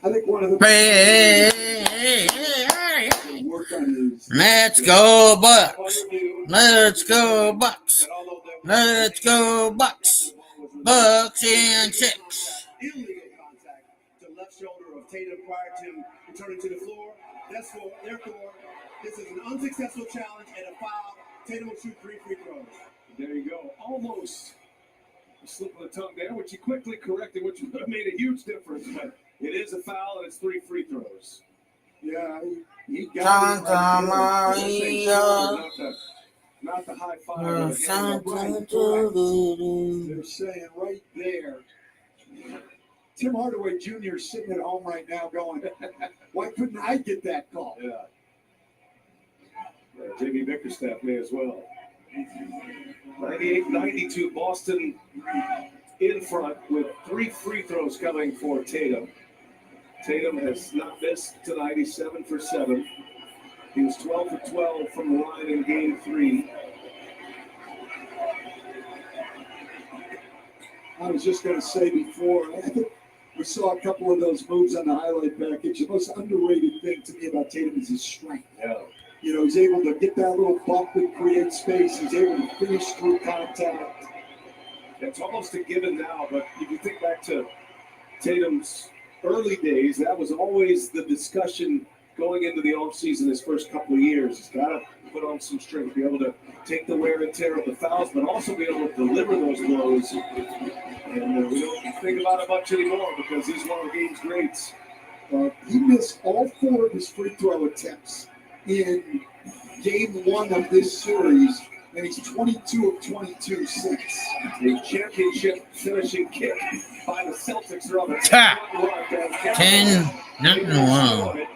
I think one of the work on his. Let's go Bucks. Let's go Bucks. Let's go Bucks. Bucks in 6. Illegal contact to left shoulder of Tatum prior to returning to the floor. Therefore, this is an unsuccessful challenge and a foul. Tatum will shoot 3 free throws. There you go. Almost a slip of the tongue there, which he quickly corrected, which would have made a huge difference. But it is a foul, and it's 3 free throws. Yeah, he got Santa Maria. Not the high five. They're saying right there. Tim Hardaway Jr. is sitting at home right now going, why couldn't I get that call? Yeah. Jamie Bickerstaff may as well. 98-92, Boston in front with 3 free throws coming for Tatum. Tatum has not missed tonight. He's 7 for 7. He was 12 for 12 from the line in game 3. I was just going to say before, I think we saw a couple of those moves on the highlight package. The most underrated thing to me about Tatum is his strength. Yeah. You know, he's able to get that little bump and create space. He's able to finish through contact. It's almost a given now, but if you think back to Tatum's early days, that was always the discussion going into the offseason his first couple of years. He's got to put on some strength, be able to take the wear and tear of the fouls, but also be able to deliver those blows. And we don't think about it much anymore because he's one of the game's greats. He missed all 4 of his free throw attempts in game 1 of this series, and he's 22 of 22 since. A championship finishing kick by the Celtics. 10-1.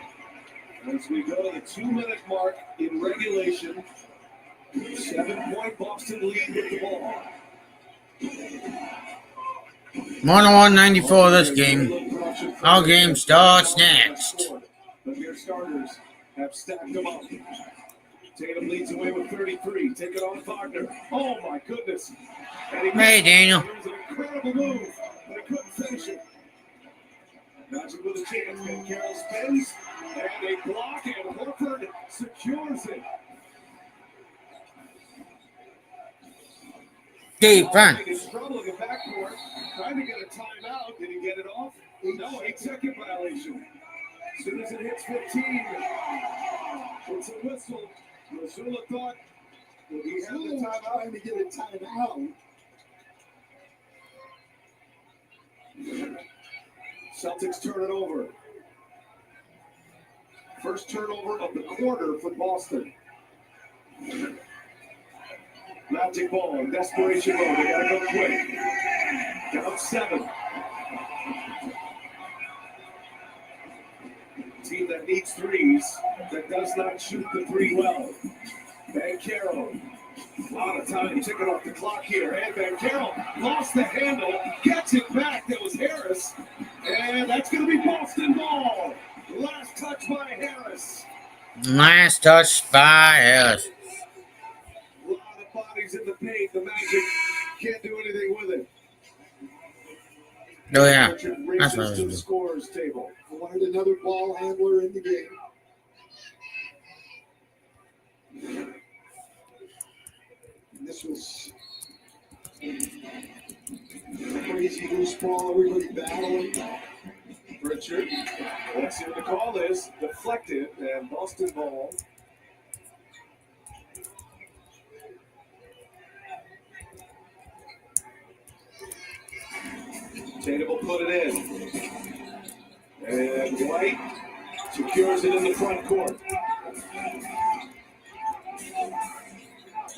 As we go to the 2-minute mark in regulation, 7-point Boston lead with the ball. 101-94 this game. Our game starts next. But your starters have stacked them up. Tatum leads away with 33. Take it on Wagner. Oh my goodness. Hey, Daniel. It was an incredible move, but he couldn't finish it. Magic with a chance. And Carroll spins. And a block, and Horford secures it. Defense. He's troubling a backcourt, trying to get a timeout. Did he get it off? No, 8-second violation. As soon as it hits 15, it's a whistle. Missoula thought he had the timeout. Trying to get a timeout. Celtics turn it over. First turnover of the quarter for Boston. Magic ball in desperation mode. They gotta go quick. Down 7. Team that needs threes, that does not shoot the 3 well. Banchero. A lot of time ticking off the clock here. And Banchero lost the handle, gets it back. That was Harris. And that's going to be Boston ball. Last touch by Harris. Last touch by Harris. A lot of bodies in the paint. The Magic can't do anything with it. Oh, yeah. Richard That's races what I to the was scorer's table. I wanted another ball handler in the game. And this was crazy loose ball, everybody battling. Richard, let's see what the call is. Deflected, and Boston ball. Tatum will put it in. And White secures it in the front court.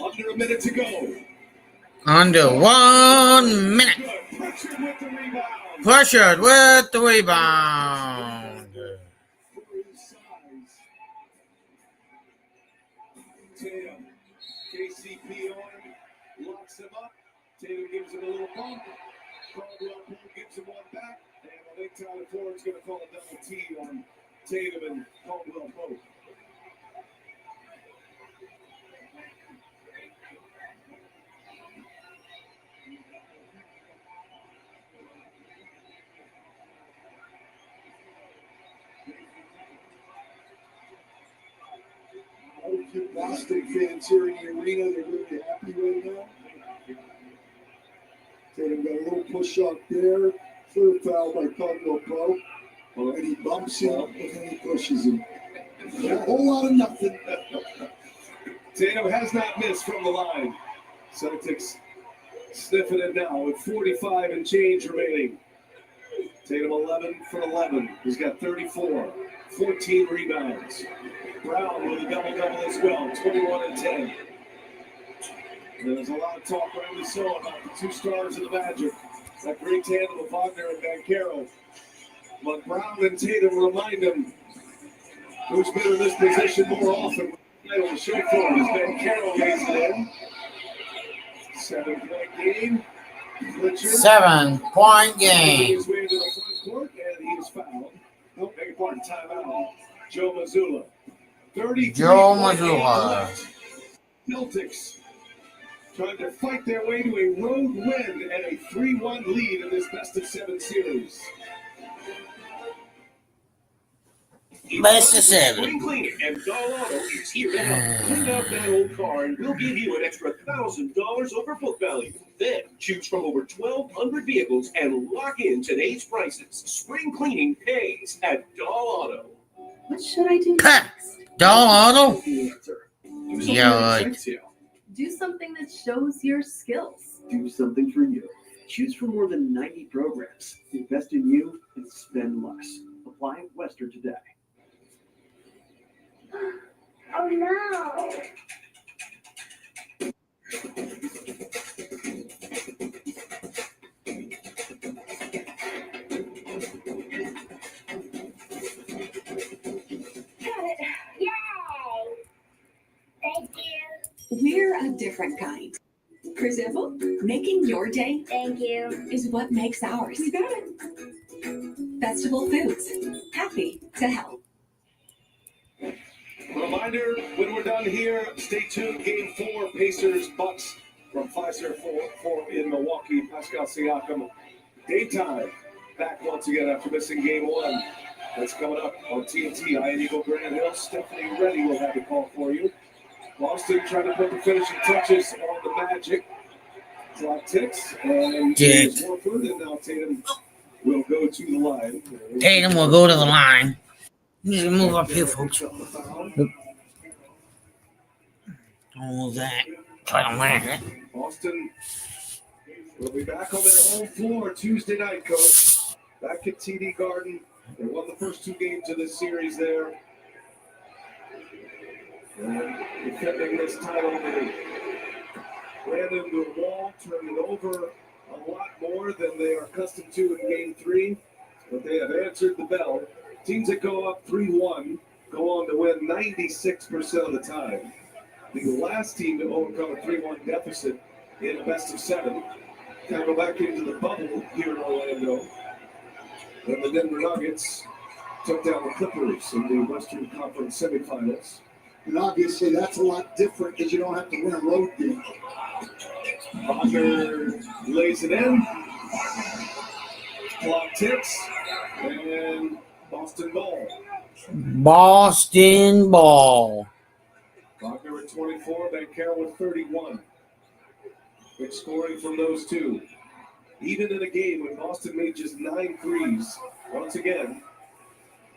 Under a minute to go. Under 1 minute. Good. Pressured with the rebound. Pressured with the rebound. For his size. Tatum, KCP on, locks him up. Tatum gives him a little bump. Caldwell Pope gives him one back. And I think Tyler Ford's going to call a double T on Tatum and Caldwell Pope. Boston fans here in the arena, they're really happy right now. Tatum got a little push up there. Third foul by Caldwell Pope. And he bumps him and then he pushes him. A whole lot of nothing. Tatum has not missed from the line. Celtics sniffing it now with 45 and change remaining. Tatum 11 for 11. He's got 34, 14 rebounds. Brown with a double-double as well, 21 and 10. There's a lot of talk rightly so about the two stars of the Magic. That great tandem of Wagner and Banchero. But Brown and Tatum remind him who's been in this position more often. Title to show for him as Banchero lays it in. 7-point game. Richard 7-point game. his way into the front court, and he is fouled. No, beg your pardon, timeout. Joe Mazzulla. 33 Joe Mazzulla. Celtics trying to fight their way to a road win and a 3-1 lead in this best-of-7 series. Best of 7. Spring Cleaning and Doll Auto is here to help clean up that old car, and we'll give you an extra $1,000 over book value. Then choose from over 1,200 vehicles and lock in today's prices. Spring Cleaning pays at Doll Auto. What should I do Ha! next? Doll Auto? The answer. Do something Yeah, that like- excites you. Do something that shows your skills. Do something for you. Choose from more than 90 programs. Invest in you and spend less. Apply at Western today. Oh no! Got it! Yay! Thank you. We're a different kind. For example, making your day Thank you. is what makes ours. You got it. Vegetable Foods. Happy to help. Reminder, when we're done here, stay tuned. Game 4, Pacers, Bucks from Pfizer for in Milwaukee. Pascal Siakam, daytime, back once again after missing Game 1. That's coming up on TNT. Ian Eagle Grand Hill. Stephanie Reddy will have the call for you. Boston trying to put the finishing touches on the Magic. Clock ticks. And Dick. Horford, and now Tatum will go to the line. Tatum will go to the line. Need to move up here, folks. All that. Try to land it. Boston will be back on their home floor Tuesday night, Coach. Back at TD Garden. They won the first 2 games of this series there. And defending this title, they ran into a wall, turned it over a lot more than they are accustomed to in Game 3. But they have answered the bell. Teams that go up 3-1 go on to win 96% of the time. The last team to overcome a 3-1 deficit in a best-of-7 kind of go back into the bubble here in Orlando. And the Denver Nuggets took down the Clippers in the Western Conference semifinals. And obviously that's a lot different because you don't have to win a road game. Wagner lays it in. Clock ticks. And Boston ball. Boston ball. Wagner with 24, Banchero with 31. Good scoring from those two. Even in a game when Boston made just 9 threes, once again,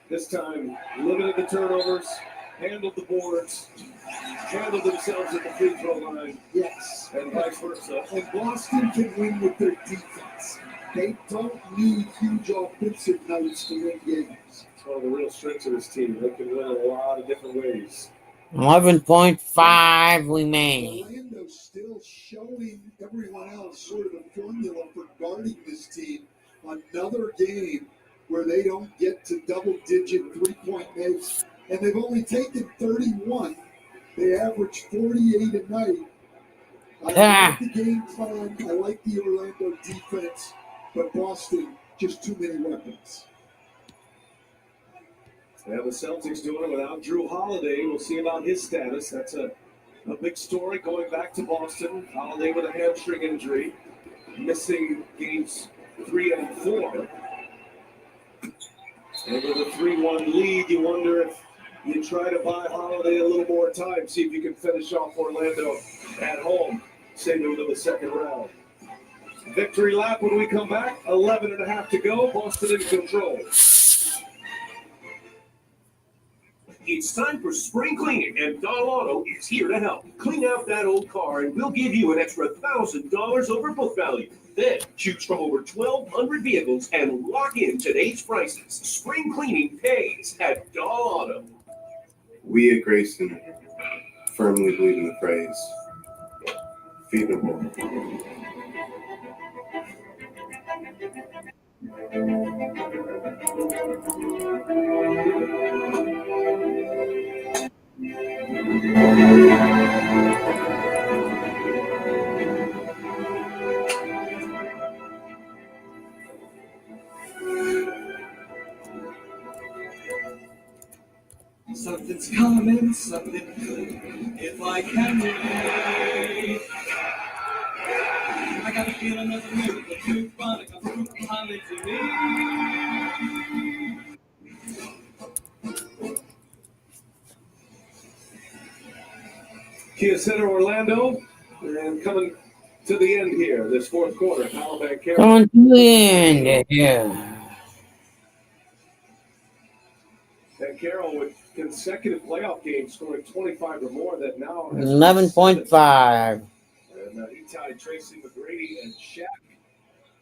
this time limited the turnovers, handled the boards, handled themselves at the free throw line, Yes. and vice versa. And Boston can win with their defense. They don't need huge offensive nights to win games. It's one of the real strengths of this team. They can win a lot of different ways. 11.5 remaining. Orlando's still showing everyone else sort of a formula for guarding this team. Another game where they don't get to double-digit three-point makes, and they've only taken 31. They average 48 a night. I like the game plan. I like the Orlando defense, but Boston, just too many weapons. And the Celtics doing it without Drew Holiday. We'll see about his status. That's a big story going back to Boston. Holiday with a hamstring injury, missing games 3 and 4. And with a 3-1 lead, you wonder if you try to buy Holiday a little more time, see if you can finish off Orlando at home, send them to the second round. Victory lap when we come back, 11 and a half to go, Boston in control. It's time for spring cleaning, and Doll Auto is here to help. Clean out that old car, and we'll give you an extra $1,000 over book value. Then choose from over 1,200 vehicles and lock in today's prices. Spring cleaning pays at Doll Auto. We at Grayson firmly believe in the phrase, feed the wolf. Something's coming, something good. If I can wait, I got a feeling there's a miracle too fun. I got proof coming to me. Kia Center, Orlando, and coming to the end here, this fourth quarter. Alabama Carroll. Coming to the end. Yeah. And Carroll with consecutive playoff games scoring 25 or more that now has 11.5. And he tied Tracy McGrady and Shaq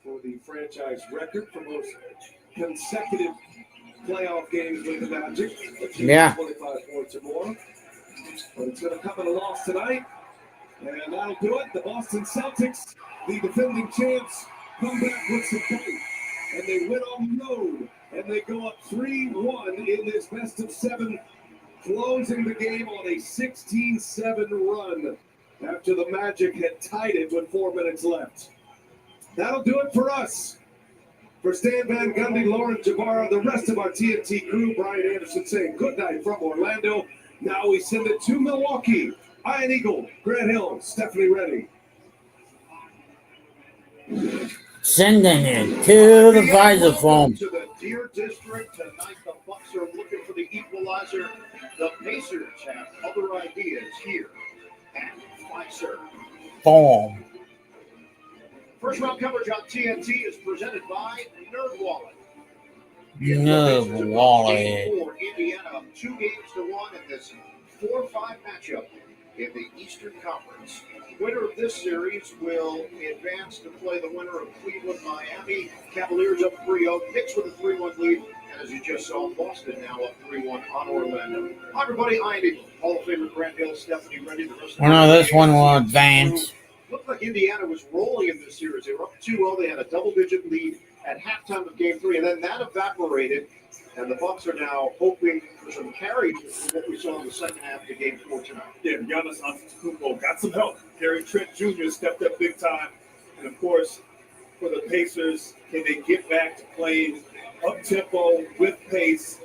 for the franchise record for most consecutive playoff games with the Magic. Yeah. 25 points or more. But it's going to come in a loss tonight. And that'll do it. The Boston Celtics, the defending champs, come back with some fight. And they win on the road. And they go up 3-1 in this best of seven, closing the game on a 16-7 run after the Magic had tied it with 4 minutes left. That'll do it for us. For Stan Van Gundy, Lauren Jabara, the rest of our TNT crew, Brian Anderson saying good night from Orlando. Now we send it to Milwaukee. Ian Eagle, Grant Hill, Stephanie Reddy. Sending it to the visor foam. To the Deer District tonight, the Bucks are looking for the equalizer. The Pacers have other ideas here at Pfizer. Foam. First round coverage on TNT is presented by NerdWallet. NerdWallet. For Indiana, 2-1 in this 4-5 matchup in the Eastern Conference. Winner of this series will advance to play the winner of Cleveland, Miami. Cavaliers up 3-0. Knicks with a 3-1 lead. And as you just saw, Boston now up 3-1 on Orlando. Hi, everybody. I'm Hall of Famer Grant Hill, Stephanie Reddy. The rest of This one will advance. Looked like Indiana was rolling in this series. They were up 2-0. They had a double-digit lead at halftime of Game 3, and then that evaporated. And the Bucks are now hoping for some carry from what we saw in the second half of Game 4 tonight. Yeah, Giannis Antetokounmpo got some help. Gary Trent Jr. stepped up big time. And, of course, for the Pacers, can they get back to playing up-tempo with pace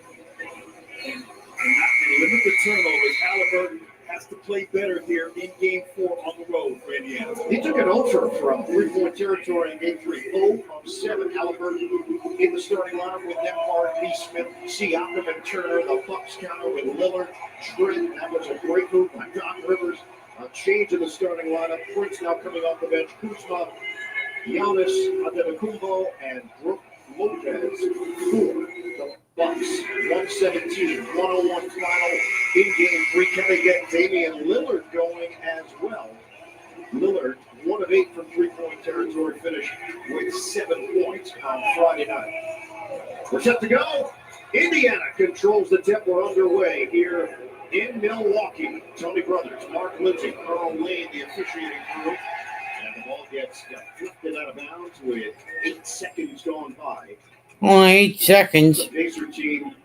and not limit the turnovers? Halliburton has to play better here in Game 4 on the road for Indiana. He took an offer from three-point territory in Game 3. 0 of 7. Halliburton in the starting lineup with Nembhard, B. Smith, Siakam, and Turner. The Bucks counter with Lillard, Trent. That was a great move by Doc Rivers. A change in the starting lineup. Prince now coming off the bench. Kuzma, Giannis Antetokounmpo, and Brook Lopez for the Bucks. 117, 101 final in Game 3. Can they get Damian Lillard going as well? Lillard, 1 of 8 from three-point territory, finished with 7 points on Friday night. We're set to go. Indiana controls the tip. We're underway here in Milwaukee. Tony Brothers, Mark Lindsay, Carl Lane, the officiating crew. And the ball gets flipped out of bounds with 8 seconds gone by. Only 8 seconds. The Pacer team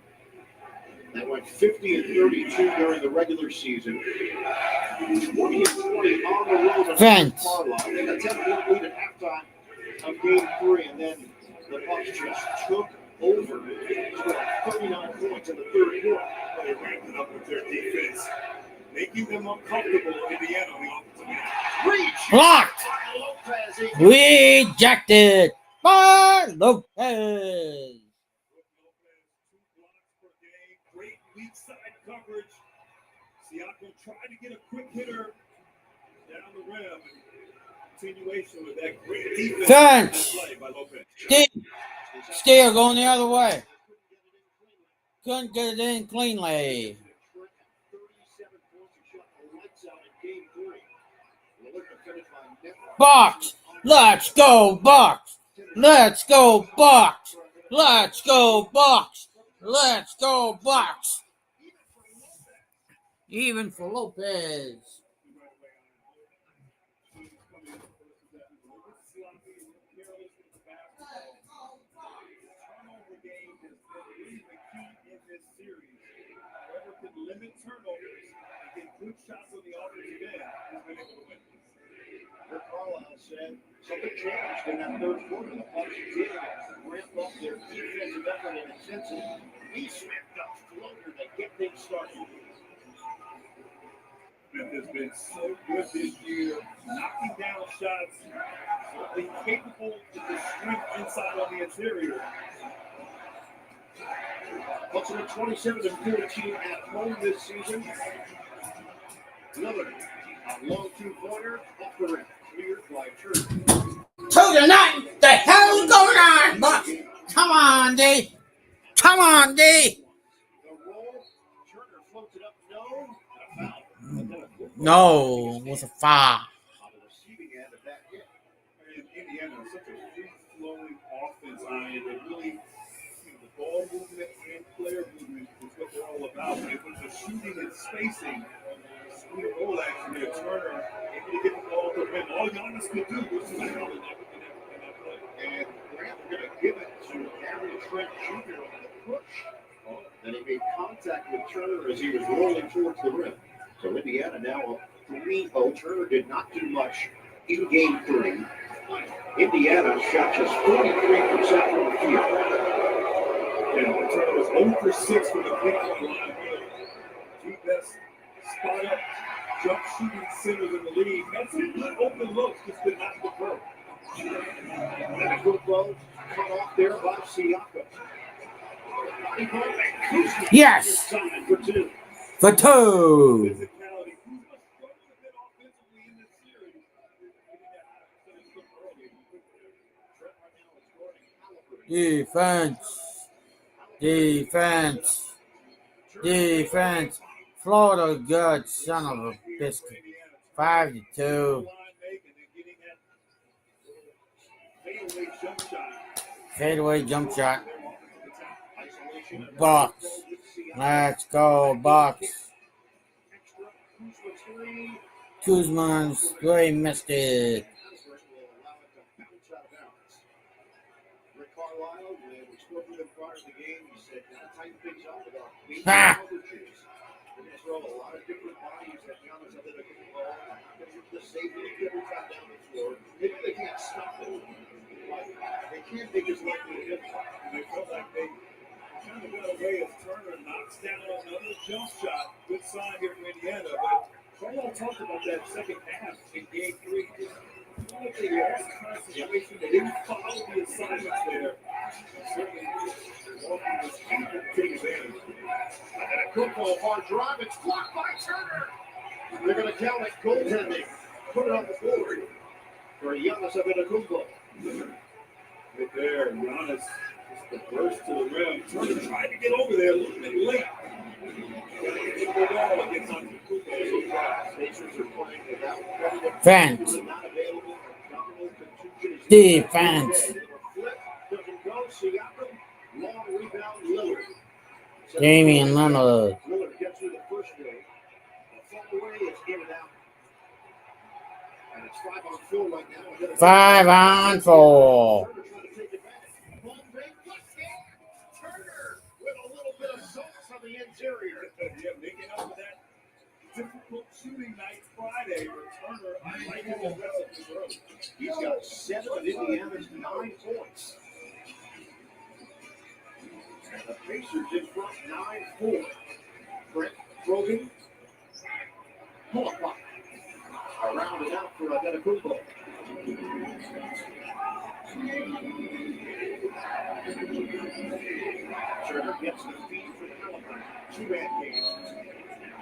that went 50-32 during the regular season. 20-20 on the road. Fence. They got 10-point lead at halftime of Game 3, and then the Bucks just took over. Scored 39 points in the third quarter. They ramped it up with their defense, making them uncomfortable. Indiana on the offensive end. Blocked. Rejected by Lopez. Great weak side coverage get a quick hitter down the rim. Continuation with that great defense. Fence. Play by Lopez. Steele going the other way. Couldn't get it in cleanly. 37 points and shot the lights out in game 3. We're looking to finish on net. Bucks. Let's go, Bucks. Let's go, Bucks. Let's go, Bucks. Let's go, Bucks. Even for Lopez. Limit turnovers and get good shots on the offensive end. He's been able to win. Rick Carlisle said something changed in that third quarter. The Bucks did ramp up their defensive effort and intensity. He smacked up floater to get things started. Smith has been so good this year, knocking down shots, certainly capable of the strength inside on the interior. Bucks are 27-14 at home this season. Lillard, a long two-pointer, off the rim, cleared by Turner. 2-0. The hell's going on, Bucks? Come on, D. Come on, D. The roll, Turner floats it up, no, a foul. No, it was a foul. On the receiving end of that hit. And Indiana is such a free-flowing offense, Ryan. They really, the ball movement and player movement is what they're all about. When it comes to shooting and spacing, sweet roll action there, Turner able to get the ball to the rim. All Giannis could do was foul in that play. And Grant are going to give it to Gary Trent Jr. on the push. Then he made contact with Turner as he was rolling towards the rim. So Indiana now up 3-0. Turner did not do much in game 3. Indiana shot just 43% from the field. And Turner was 0 for 6 from the three-point line. Two best spot up jump shooting centers in the league. Had some good open looks, just did not go through. And a good ball cut off there by Siakam. Yes. For 2. For 2. Physicality. Who's struggled a bit offensively in this series? Defense. Defense. Defense. Florida good son of a biscuit. 5-2. Fadeaway jump shot. Bucks. Let's go, Bucks. Kuzma's really missed it. Rick Carlisle, when we spoke with him prior to the game, he said, "Gotta tighten things up with our basic Ha! coverages. We're going to throw a lot of different bodies that Giannis are going to get the ball. They're going to the safety every time down the floor. Maybe they can't stop it. They can't make his life a difference." And they felt like they kind of got away as Turner knocks down another jump shot. Good sign here from Indiana. But Carlisle talked about that second half in game 3. They lost concentration. They didn't follow the assignments there. Certainly, Milwaukee was able to take advantage. And a good ball, hard drive. It's blocked by Turner. They're going to count it goaltending. Put it on the board for Giannis Antetokounmpo. Right there, Giannis just the burst to the rim. Turner tried to get over there a little bit late. The ball gets on the Defense. Defense. Damian Lillard. Lillard gets through the first wave. The away is in and out. And it's 5 on 4 right now. 5 on 4. Turner trying to take it back. Ball fake, left hand. Turner with a little bit of sauce on the interior. Yeah, making up for that difficult shooting night Friday. Turner, I like him aggressive early. He's got 7 of Indiana's 9 points. And the Pacers in front 9-4. Brett Brogan. Pull up block. Around and out for Antetokounmpo. Turner gets the feed for the Alabama. 2-man game.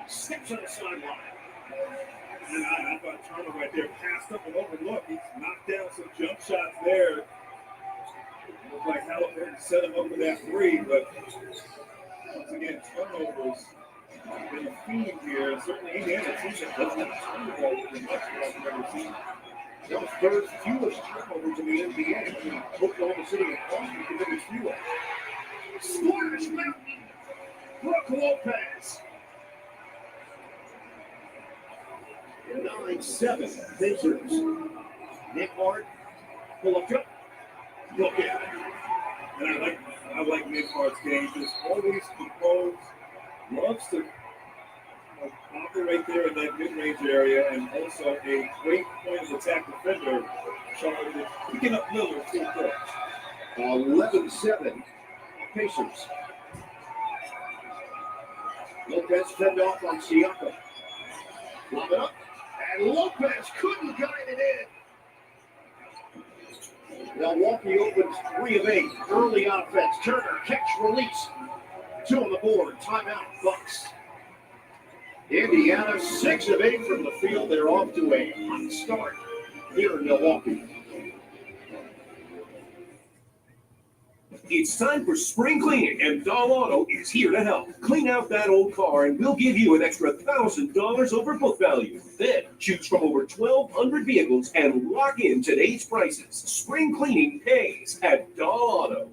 Steps on the sideline. And I thought Turner right there passed up and overlooked. He's knocked down some jump shots there. Looked like Halliburton set him up for that three, but once again, turnovers been a theme here. Certainly, Indiana team that does not turn the ball very much like I've ever seen. That was third fewest turnovers in the NBA. Oklahoma City and Boston committed fewer. Splash Mountain. Brooke Lopez. 9-7 Pacers. Nick Hart. Pull up jump. Look at it. And I like Nick Hart's game. Just always composed. Loves to operate there in that mid-range area, and also a great point of attack defender. Charlie picking up Lillard full court. 11-7 Pacers. Lopez fed off on Siakam. Lob it up, and Lopez couldn't guide it in. Milwaukee opens 3 of 8. Early offense. Turner, catch, release. 2 on the board. Timeout, Bucks. Indiana 6 of 8 from the field. They're off to a hot start here in Milwaukee. It's time for spring cleaning, and Doll Auto is here to help. Clean out that old car, and we'll give you an extra $1,000 over book value. Then choose from over 1,200 vehicles and lock in today's prices. Spring cleaning pays at Doll Auto.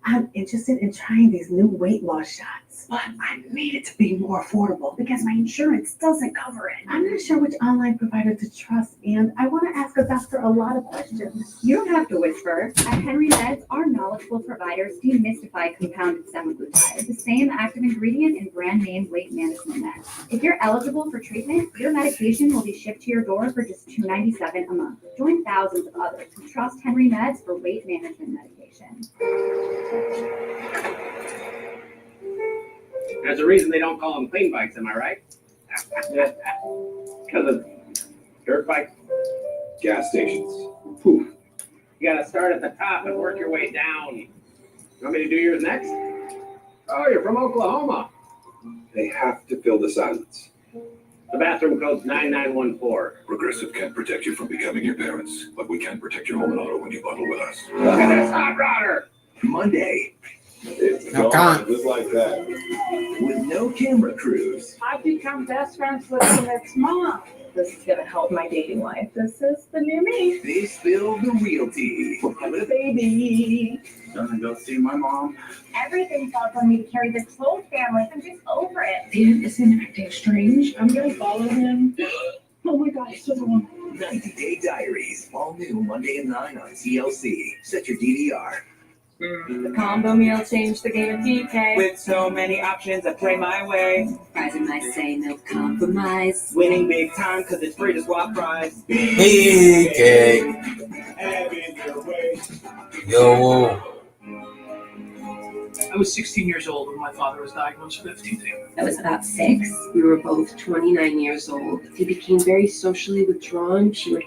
I'm interested in trying these new weight loss shots, but I need it to be more affordable because my insurance doesn't cover it. I'm not sure which online provider to trust, and I want to ask a doctor a lot of questions. You don't have to whisper. At Henry Meds, our knowledgeable providers demystify compounded semaglutide, the same active ingredient in brand name weight management meds. If you're eligible for treatment, your medication will be shipped to your door for just $2.97 a month. Join thousands of others who trust Henry Meds for weight management medication. There's a reason they don't call them clean bikes, am I right? Because of dirt bikes. Gas stations. Poof. You gotta start at the top and work your way down. You want me to do yours next? Oh, you're from Oklahoma. They have to fill the silence. The bathroom code's 9914. Progressive can't protect you from becoming your parents, but we can protect your home and auto when you bundle with us. Look at this hot rodder. Monday. It's No gone, comment. just like that. With no camera crews. I've become best friends with Smith's mom. This is gonna help my dating life. This is the new me. They spill the real tea. Baby. Gonna go see my mom. Everything falls on me to carry this whole family. I'm just over it. Dan isn't acting strange. I'm gonna follow him. Oh my God, it's so long. 90-Day Diaries. All new Monday at 9 on TLC. Set your DVR. The combo meal changed the game of PK. With so many options, I play my way. Fries and I say no compromise. Winning big time because it's free to swap fries. BK. Having your way. Yo. I was 16 years old when my father was diagnosed with FTD. I was about 6. We were both 29 years old. He became very socially withdrawn. She would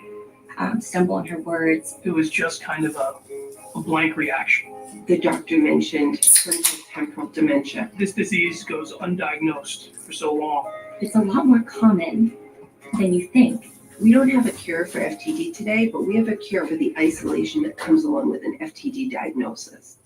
stumble on her words. It was just kind of a blank reaction. The doctor mentioned frontotemporal dementia. This disease goes undiagnosed for so long. It's a lot more common than you think. We don't have a cure for FTD today, but we have a cure for the isolation that comes along with an FTD diagnosis.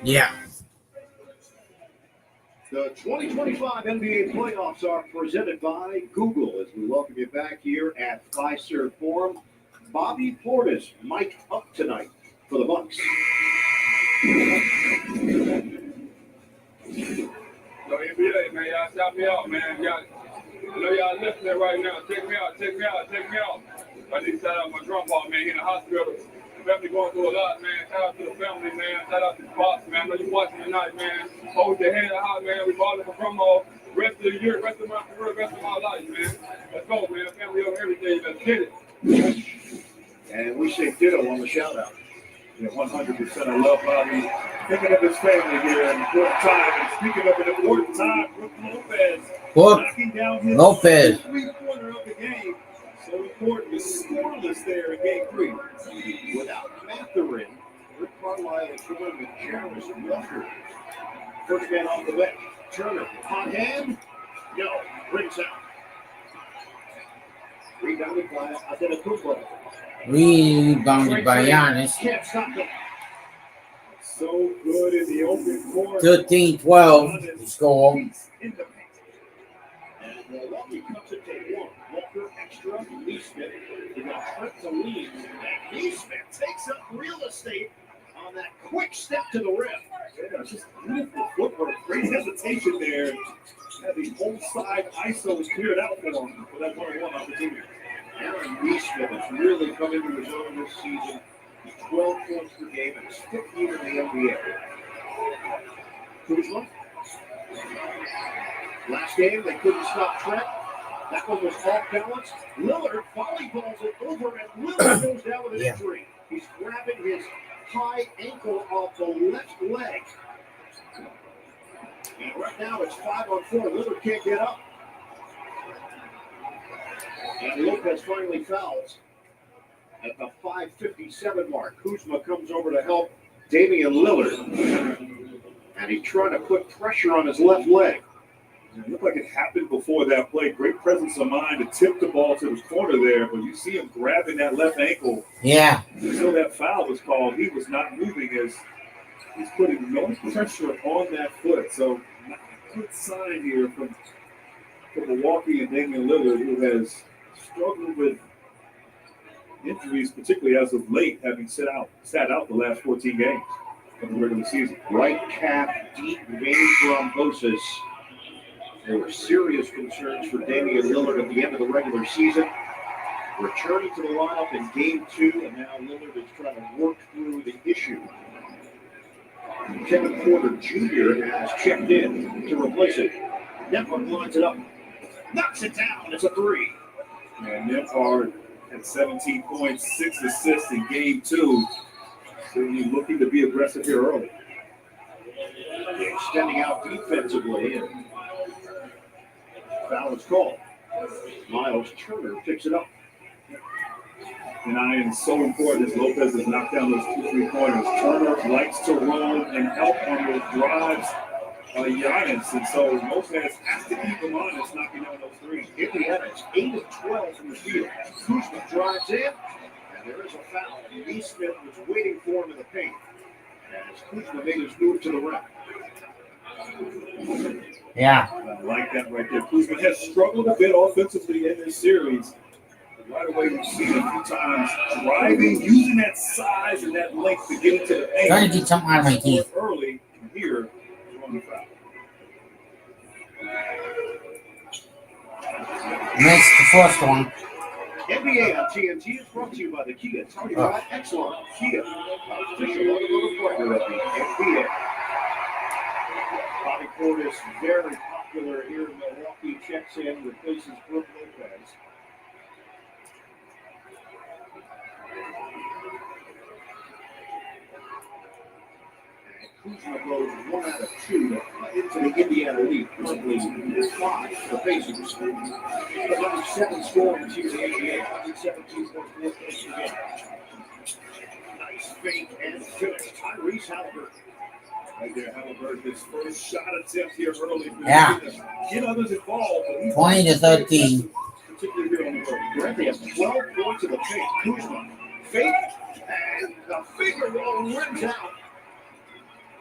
Yeah. The 2025 NBA playoffs are presented by Google as we welcome you back here at Fiserv Forum. Bobby Portis mic'd up tonight for the Bucks. So NBA, man, y'all stop me out, man. Y'all, I know y'all listening right now. Take me out. I need to shout out my drum ball, man. He in the hospital. Family going through a lot, man. Shout out to the family, man. Shout out to the boss, man. I know you watching tonight, man. Hold your head high, man. We balling for promo. Rest of the year, rest of my career, rest of my life, man. Let's go, man. Family over everything. Let's get it. And we say ditto on the shout out. 100%. I love Bobby thinking of his family here in important time. And speaking of an important time, Brooke Lopez knocking down his three-pointer of the game. So important is scoreless there in game 3. Without Mathurin, Rick Carlisle and Jordan Jarvis Walker. First man off the bench. Turner, hot hand. No, brings out. Rebounded by Adetokounmpo. Rebounded by Giannis. Can't stop them. So good in the open court. 13-12 to score. In the paint. And Milwaukee cuts it to 1. Walker extra. Neesmith. They got Trent to lead. And Neesmith takes up real estate on that quick step to the rim. Yeah, just beautiful footwork. Great hesitation there. Had the whole side ISO is cleared out for him for that 1-on-1 opportunity. Aaron Neesmith has really come into his own this season. He's 12 points per game and is 15 in the NBA. Kuzma. Last game, they couldn't stop Trent. That one was off balance. Lillard volleyballs it over, and Lillard goes down with an injury. He's grabbing his high ankle off the left leg. And right now it's 5-on-4. Lillard can't get up. And Lopez finally fouls at the 5:57 mark. Kuzma comes over to help Damian Lillard. And he's trying to put pressure on his left leg. It looked like it happened before that play. Great presence of mind to tip the ball to the corner there, but you see him grabbing that left ankle. Yeah. Until that foul was called, he was not moving as he's putting no pressure on that foot. So, not a good sign here from Milwaukee and Damian Lillard, who has struggled with injuries, particularly as of late, having sat out the last 14 games of the regular season. Right calf, deep vein thrombosis. There were serious concerns for Damian Lillard at the end of the regular season. Returning to the lineup in game 2, and now Lillard is trying to work through the issue. Kevin Porter Jr. has checked in to replace it. Network lines it up. Knocks it down. It's a 3. And Nembhard had 17 points, 6 assists in game 2. So he's looking to be aggressive here early. Extending out defensively. And foul is called. Miles Turner picks it up. And I am so important as Lopez has knocked down those 2 3-pointers. Turner likes to roll and help on those drives by Giannis. And so Lopez has to keep him honest, knocking down those 3s. Indiana's 8 of 12 from the field. Kuzma drives in, and there is a foul. Neesmith was waiting for him in the paint. As Kuzma made his move to the rim. Yeah. I like that right there. Kuzma has struggled a bit offensively in this series. Right away, we've seen a few times driving, using that size and that length to get into the paint. Trying to get something out of my teeth. Early here on the foul. Missed the first one. NBA on TNT is brought to you by the Kia Telluride Excellent. Kia, official automotive partner of the NBA. Bobby Portis, very popular here in Milwaukee, checks in, replaces Brooke Lopez. Kuzma goes 1 out of 2 into the Indiana league. Currently 5 for the Pacers. The number 7 scoring team in the NBA, 117.4 points per game. Nice fake and finish. Tyrese Halliburton. Right there, Halliburton, his first shot attempt here early. Yeah. Get others involved. 20 to 13. Particularly here on the road. Brantley has 12 points in the paint. Kuzma fake and the finger roll rims out.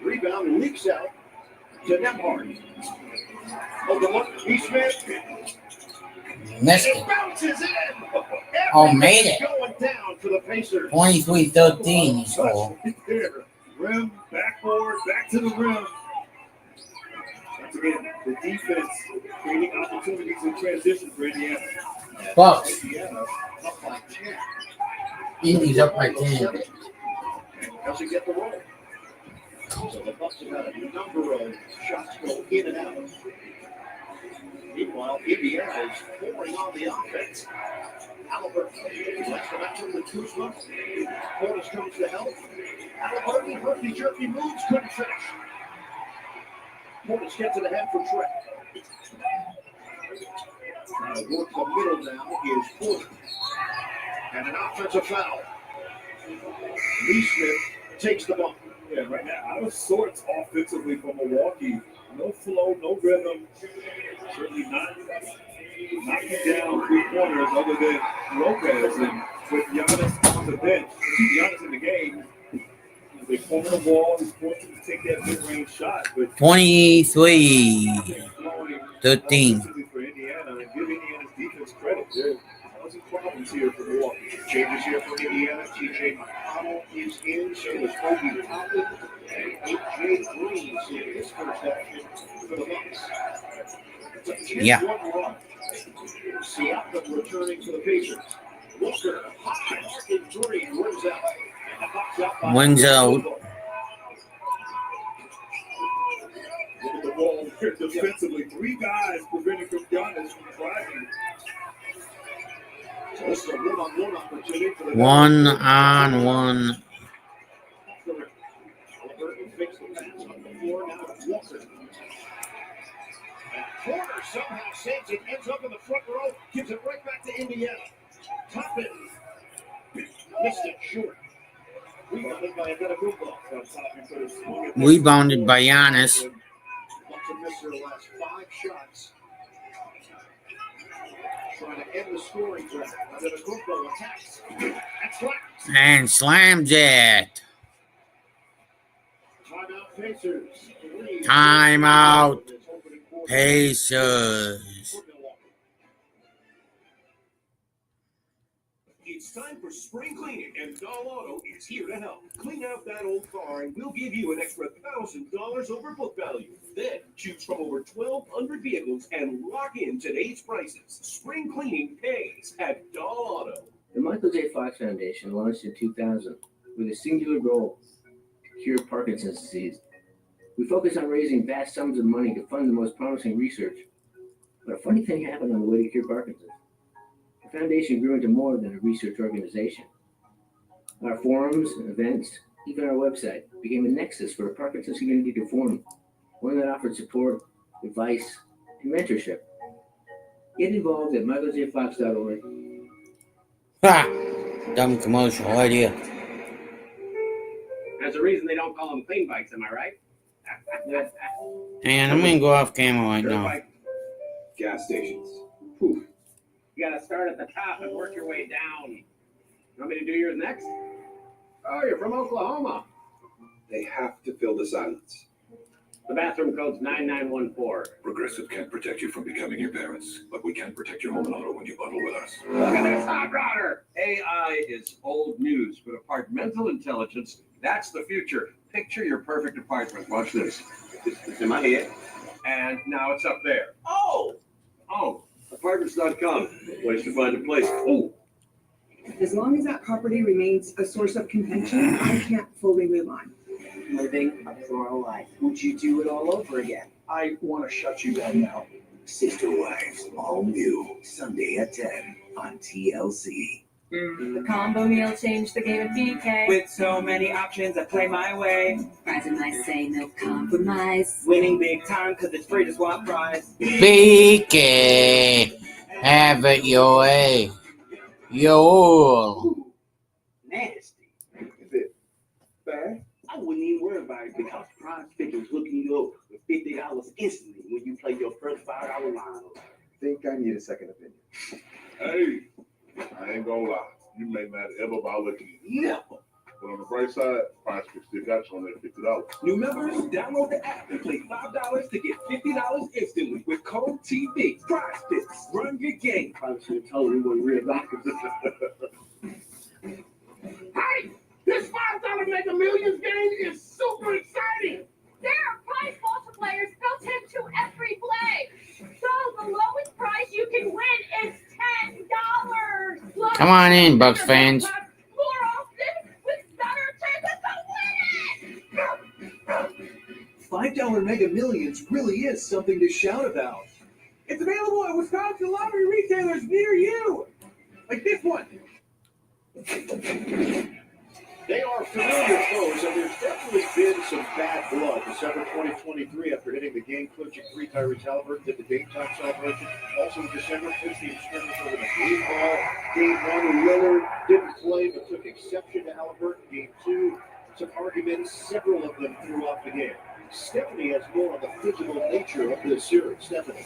Rebound leaks out to Nembhard. Oh, the look. Neesmith. Missed It it. bounces in. Oh, made it. Going down for the Pacers. 23-13 he scored. There. Rim, backboard, back to the rim. Once again, the defense creating opportunities in transition for Indiana. Bucks. Indiana up by 10. Indy's up by 10. doesn't get the roll. So the Bucks have had a number of shots go in and out. Meanwhile, Indiana is pouring on the offense. Halliburton lets them out to the Kuzma. Portis comes to help. Halliburton, herky-jerky moves, couldn't finish. Portis gets it ahead for Trey. Trying to work the middle now is Porter. And an offensive foul. Lee Smith takes the ball. Yeah, right now, out of sorts offensively for Milwaukee. No flow, no rhythm. Certainly not knocking down three-pointers other than Lopez. And with Giannis on the bench, Giannis in the game, they corner the ball. He's forced to take that mid-range shot. But 23-13. for Indiana, and give Indiana's defense credit. There causing problems here for Milwaukee. Changes here for Indiana. TJ McConnell is in. So is Obi Toppin. And AJ Green in his first action for the Bucks. It's a 10-1 run. Siakam returning to the Pacers. Walker, high arcing three, wins out. And the Bucks out by Wins out. Look at the ball here defensively. Three guys preventing Giannis from driving. So this is a one-on-one opportunity for the One-on-one. Halliburton fakes the pass on the floor. Now it's Walker. And Porter somehow saves it, ends up in the front row, gives it right back to Indiana. Toppin missed it short. Rebounded by Antetokounmpo. Rebounded by Giannis. Bucks have missed their last 5 shots. Trying to end the scoring drive. Antetokounmpo attacks. That's right. And slams it. Timeout Pacers. Timeout Pacers. It's time for spring cleaning, and Doll Auto is here to help. Clean out that old car, and we'll give you an extra $1,000 over book value. Then choose from over 1,200 vehicles and lock in today's prices. Spring cleaning pays at Doll Auto. The Michael J. Fox Foundation launched in 2000 with a singular goal: to cure Parkinson's disease. We focus on raising vast sums of money to fund the most promising research. But a funny thing happened on the way to cure Parkinson's. The foundation grew into more than a research organization. Our forums, events, even our website became a nexus for the Parkinson's community to form, one that offered support, advice, and mentorship. Get involved at michaeljfox.org. Ha! Dumb commercial idea. That's the reason they don't call them clean bikes, am I right? And I'm gonna go off camera right now. Gas stations. You gotta start at the top and work your way down. You want me to do yours next? Oh, you're from Oklahoma. They have to fill the silence. The bathroom code's 9914. Progressive can't protect you from becoming your parents, but we can protect your home and auto when you bundle with us. Look at this hot rodder. AI is old news, but apartmental intelligence, that's the future. Picture your perfect apartment. Watch this. It's in my head. And now it's up there. Oh, Apartments.com. Place to find a place. Oh, As long as that property remains a source of contention, I can't fully move on. Living a plural life. Would you do it all over again? I want to shut you down now. Sister Wives, all new, Sunday at 10 on TLC. The combo meal changed the game of DK. With so many options, I play my way. Fries and I say no compromise. Winning big time because it's free to swap fries. BK. Have it your way. Yo. nasty. Is it fast? I wouldn't even worry about it because Prize Pickers hooking you up with $50 instantly when you play your first $5 line. Think I need a second opinion. Hey, I ain't gonna lie. You may not ever buy lucky. Never. But on the bright side, Prize Pick still got you on that $50. New members, download the app and play $5 to get $50 instantly with code TV. Prize Picks. Run your game. Probably should have told him what real doctors. Hey, this $5 Mega Millions game is super exciting. There are prize multipliers built into every play. So the lowest prize you can win is $10. Come on in, Bucks fans. More often with better chances to win. $5 Mega Millions really is something to shout about. It's available at Wisconsin lottery retailers near you. Like this one. They are familiar foes, and there's definitely been some bad blood. December 2023, after hitting the game-clinching three, Tyrese Halliburton did the game-time celebration. Also in December, 15 scrimmage over the green ball. Game 1, Lillard didn't play but took exception to Halliburton. Game 2, some arguments, several of them throughout the game. Stephanie has more on the physical nature of this series. Stephanie.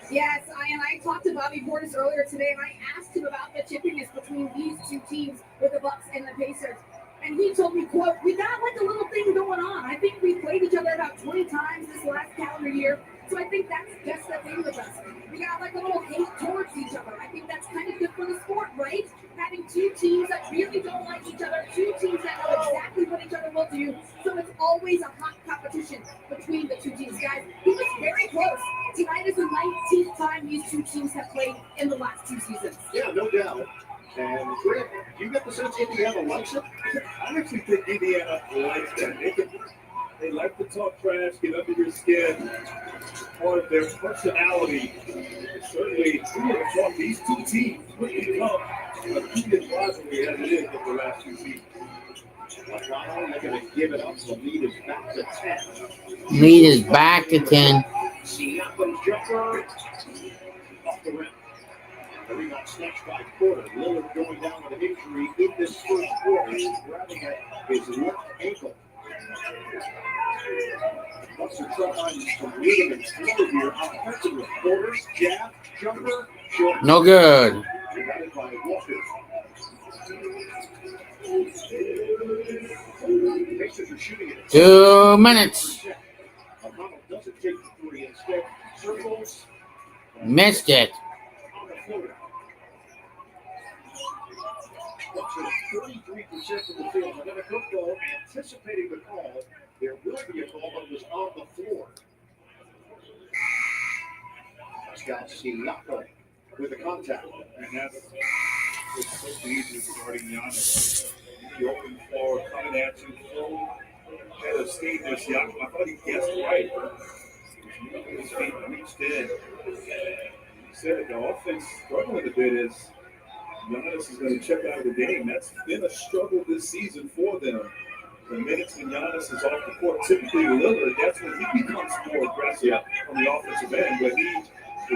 Yes, I talked to Bobby Portis earlier today, and I asked him about the chippiness between these two teams with the Bucks and the Pacers. And he told me, quote, we got like a little thing going on. I think we played each other about 20 times this last calendar year. So I think that's just the thing with us. We got like a little hate towards each other. I think that's kind of good for the sport, right? Having two teams that really don't like each other, two teams that know exactly what each other will do. So it's always a hot competition between the two teams. Guys, he was very close. Tonight is the 19th time these two teams have played in the last two seasons. Yeah, no doubt. And Rick, you get the sense Indiana likes it? I actually think Indiana likes that. They like to talk trash, get under your skin. Part of their personality. Certainly, we would have thought these two teams would become a heated rivalry as it is with the last two seasons. McConnell, they're going to give it up. The lead is back to 10. Lead is back to 10. Siakam's jumper off the rim. The rebound snatched by Porter. Lillard going down with an injury in this first quarter. He's grabbing at his left ankle. Bucks are trying to lead and flow here. Offensively, Porter, jab, jumper, short. No good. Rebounded by Walker. Pacers are shooting it. 2 minutes. McConnell doesn't take the three. Instead, circles. Missed it. On the floater. Bucks are 33% from the field. Another good ball, anticipating the call. There will be a call, but it was on the floor. Pascal Siakam with the contact. And that's what's so easy regarding Giannis. The open floor coming at you full head of steam with Siakam. I thought he guessed right. His feet reached in. He said it, the offense struggling a bit is Giannis is going to check out of the game. That's been a struggle this season for them. The minutes when Giannis is off the court, typically Lillard, that's when he becomes more aggressive on the offensive end, but he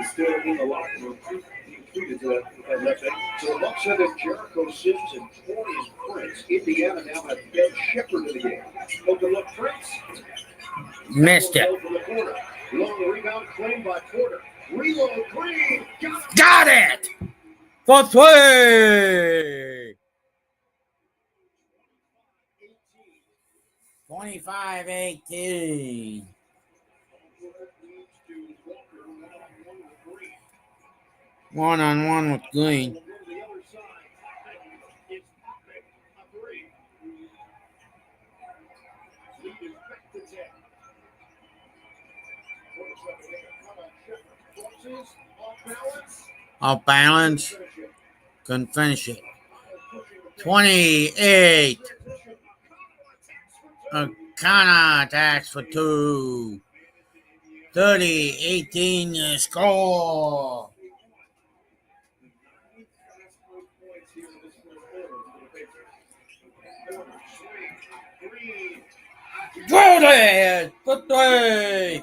is still in the locker room. He treated that left ankle. So the Bucks have Jericho Sims and Torian Prince. Indiana now has Ben Shepherd in the game. Open look, Prince. Missed it. Long rebound claimed by Porter. Reload, Green. Got it. For 3. 25-18. One-on-one with Green. Off balance. Couldn't finish it. 28. O'Connor attacks for 2. 30-18 the score. Brody for 3.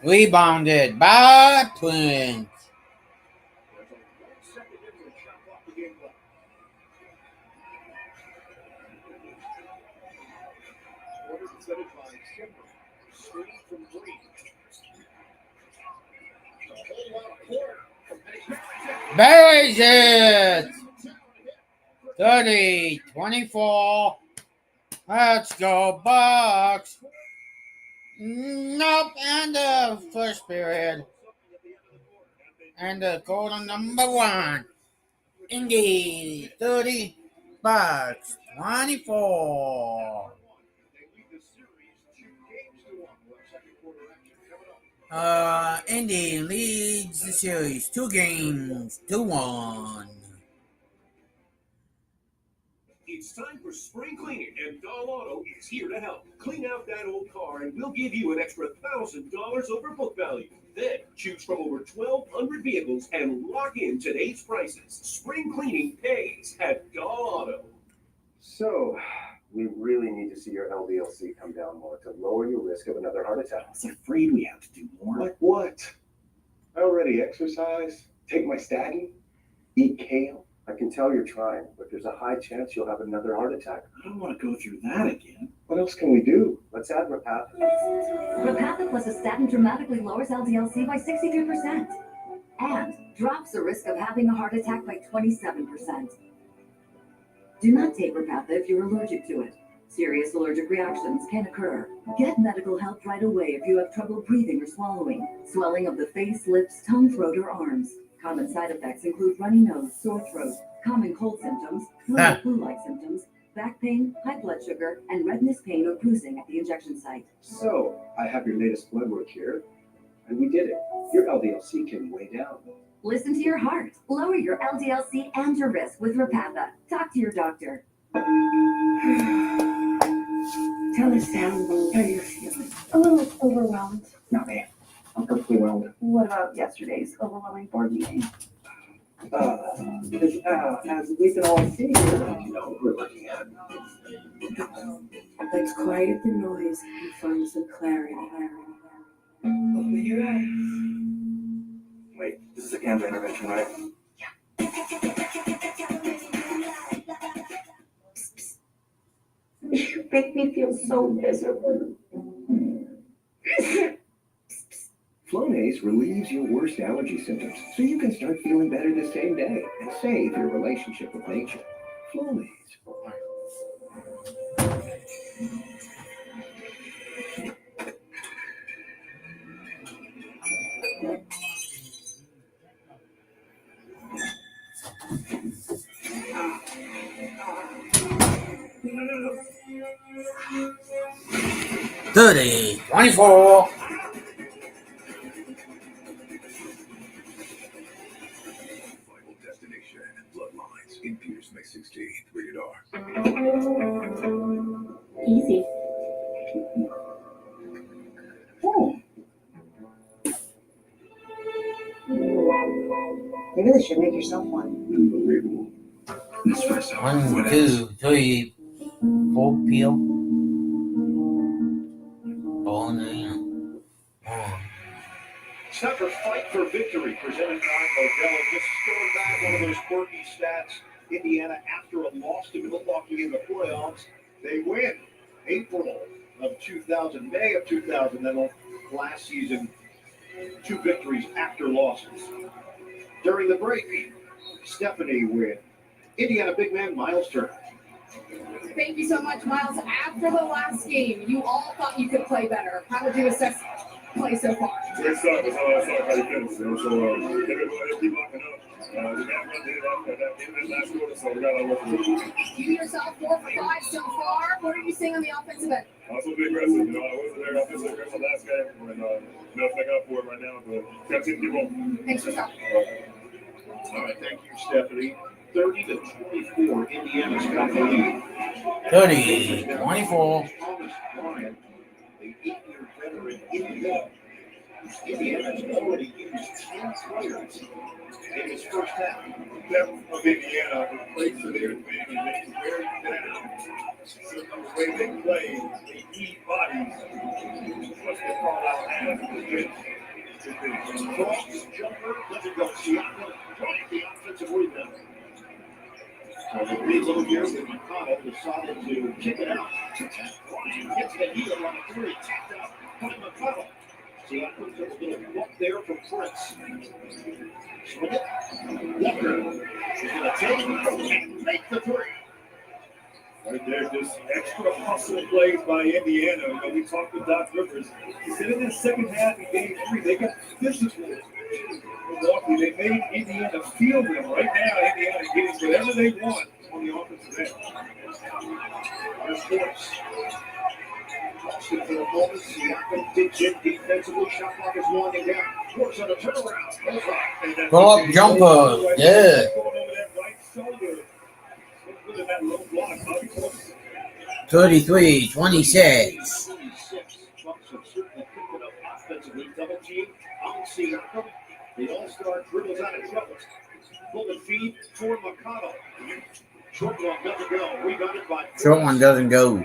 Rebounded by Prince. Buries it. 30-24. Let's go, Bucks. Nope, end of first period. And the golden number one. Indy 30 bucks 24. Indy leads the series 2 games to 1. It's time for spring cleaning, and Doll Auto is here to help. Clean out that old car, and we'll give you an extra $1,000 over book value. Then choose from over 1,200 vehicles and lock in today's prices. Spring cleaning pays at Doll Auto. So, we really need to see your LDLC come down more to lower your risk of another heart attack. I was afraid we have to do more. Like what? I already exercise, take my statin, eat kale. I can tell you're trying, but there's a high chance you'll have another heart attack. I don't want to go through that again. What else can we do? Let's add Repatha. Repatha plus a statin dramatically lowers LDL-C by 63% and drops the risk of having a heart attack by 27%. Do not take Repatha if you're allergic to it. Serious allergic reactions can occur. Get medical help right away if you have trouble breathing or swallowing, swelling of the face, lips, tongue, throat, or arms. Common side effects include runny nose, sore throat, common cold symptoms, flu-like symptoms, back pain, high blood sugar, and redness, pain, or bruising at the injection site. So, I have your latest blood work here, and we did it. Your LDL-C came way down. Listen to your heart. Lower your LDL-C and your risk with Repatha. Talk to your doctor. Tell us, Sam, how you're feeling. A little overwhelmed. Okay, I'm perfectly well. What about yesterday's overwhelming board meeting? As we can all see here, we're looking at. Let's quiet the noise and find some clarity. Open your eyes. Wait, this is a cancer intervention, right? You make me feel so miserable. Flonase relieves your worst allergy symptoms, so you can start feeling better the same day and save your relationship with nature. Flonase. $30, $24. Final destination, Bloodlines, in Peters, May 16th, rated R. Easy. You really should make yourself one. Unbelievable. Espresso. 1, 2, 3, 4 peel. It's time for Fight for Victory, presented by Modelo. Just throwing back one of those quirky stats. Indiana, after a loss to Milwaukee in the playoffs, they win April of 2000, May of 2000. Then last season, 2 victories after losses. During the break, Stephanie with Indiana big man Miles Turner. Thank you so much, Miles. After the last game, you all thought you could play better. How would you assess play so far? It sucked. It's all how you finish. So, everybody keep locking up. We got one day left at the end of the last quarter, so we got to work with it. You yourself 4 for 5 so far. What are you seeing on the offensive end? I was supposed to be aggressive. I wasn't very offensive aggressive last game, and nothing I got for it right now, but got to keep on. Thanks for stopping. All right, thank you, Stephanie. 30-24, Indiana's got the lead. 30, 24. Thomas Bryant, the 8-year veteran Indiana. Indiana's already used 10 players in his first half. Depth of Indiana plays to their advantage. They make it very competitive. So the way they play, they need bodies. Once they fall out half, Cross jumper doesn't go. Siakam Bryant, the offensive rebound. The lead little here with McConnell decided to kick it out. Bryant gets the heel on a 3. Tapped out by McConnell. Siakam took a little walk there from Prince. Swing it. Walker is going to take and make the 3. right there, just extra hustle plays by Indiana. You know, we talked with Doc Rivers. He said in the second half, in game 3, they got physical. Milwaukee, they made Indiana feel them. Right now, Indiana getting whatever they want on the offensive end. Here's Force. Lost it for a moment. Siakam digs in defensively. Shot clock is winding down. Force on a turnaround. Pull up jumper. Yeah. 33-26. Bucks have certainly picked it up offensively. Double team on Siakam. The All-Star dribbles out of trouble. Pull the feed for McConnell. Short one doesn't go. Rebounded by Short one doesn't go.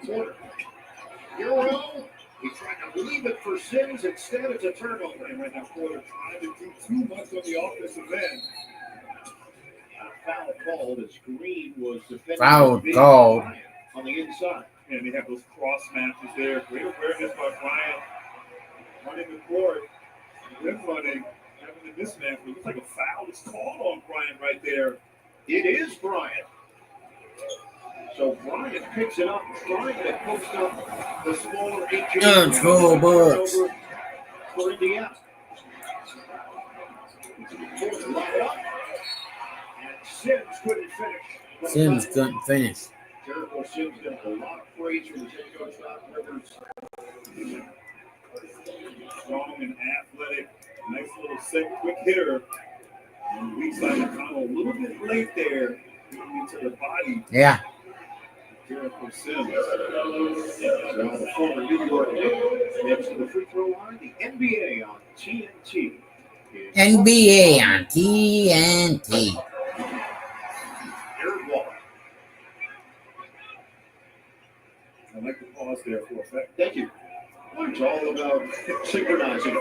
Porter. Euro. He tried to leave it for Sims. Instead, it's a turnover. And right now, Porter trying to do too much on the offensive end. Foul called as Green was defending Foul called. on the inside. And they have those cross matches there. Great awareness by Bryant. Running the court. Rim running. Having a mismatch. It looks like a foul is called on Bryant right there. It is Bryant. So Bryant picks it up, trying to post up the smaller AJ. Full Bucks. For Indiana. And Sims couldn't finish. Sims couldn't finish. Jericho Sims got a lot of praise from his head coach, Doc Rivers. Strong and athletic. Nice little set, quick hitter. On the weak side of McConnell, a little bit late there. Into the body. Yeah. Jericho Sims. So the former New York Knicks heads to the free throw line. The NBA on TNT. NBA on TNT. Eric Wall. I like the pause there for a second. Thank you. It's all about synchronizing.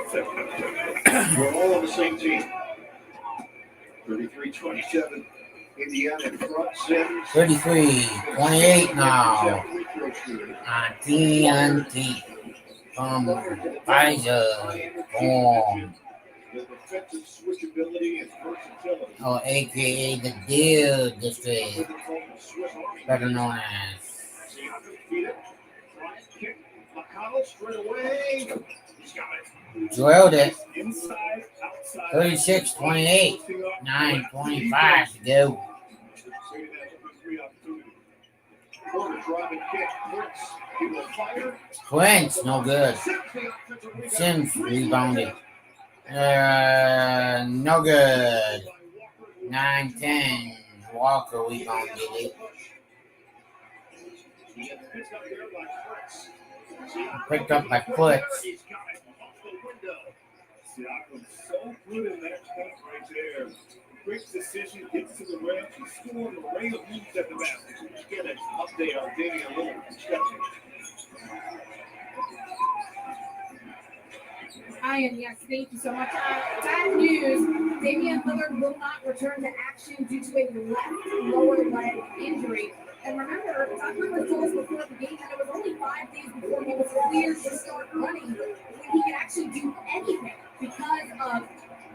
We're all on the same team. 33-27. Indiana in front. Sims. 33-28 now. On TNT. From Pfizer. Boom. The defensive switchability and versatility. Or AKA the Deal District. Better known as. McConnell straight away. Drilled it. 36-28. 9:25 to go. Porter driving kick. Prince. He will fire. Quince, no good. Sims rebounded. No good. 9-10. Walker rebounded it. Picked up by Foots. Siakam so good in that point right there. Quick decision, gets to the rim, he scored an array of moves at the basket. Let's get an update on Damian Lillard. Ian, yes, thank you so much. Bad news, Damian Lillard will not return to action due to a left lower leg injury. And remember, Doc Rivers told us before the game that it was only 5 days before he was cleared to start running when he could actually do anything because of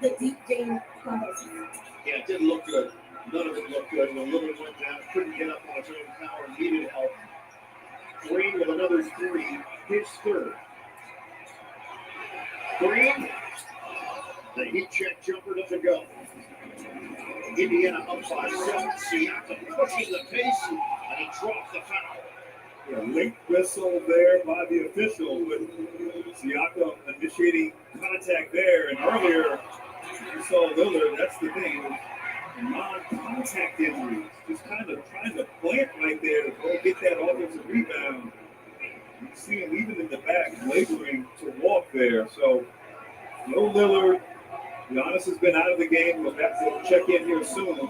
the deep vein thrombosis. Yeah, it didn't look good. None of it looked good. When Lillard went down, couldn't get up on his own power, needed help. Green with another three, his third. Green, the heat check jumper doesn't go. Indiana up by 7. Siakam pushing the pace, and he drops the foul. A late whistle there by the official, with Siakam initiating contact there. And earlier, you saw Lillard, that's the thing, non-contact injuries. Just kind of trying to plant right there to go get that offensive rebound. You see him even in the back laboring to walk there. So, no Lillard. Giannis has been out of the game. We'll have to check in here soon.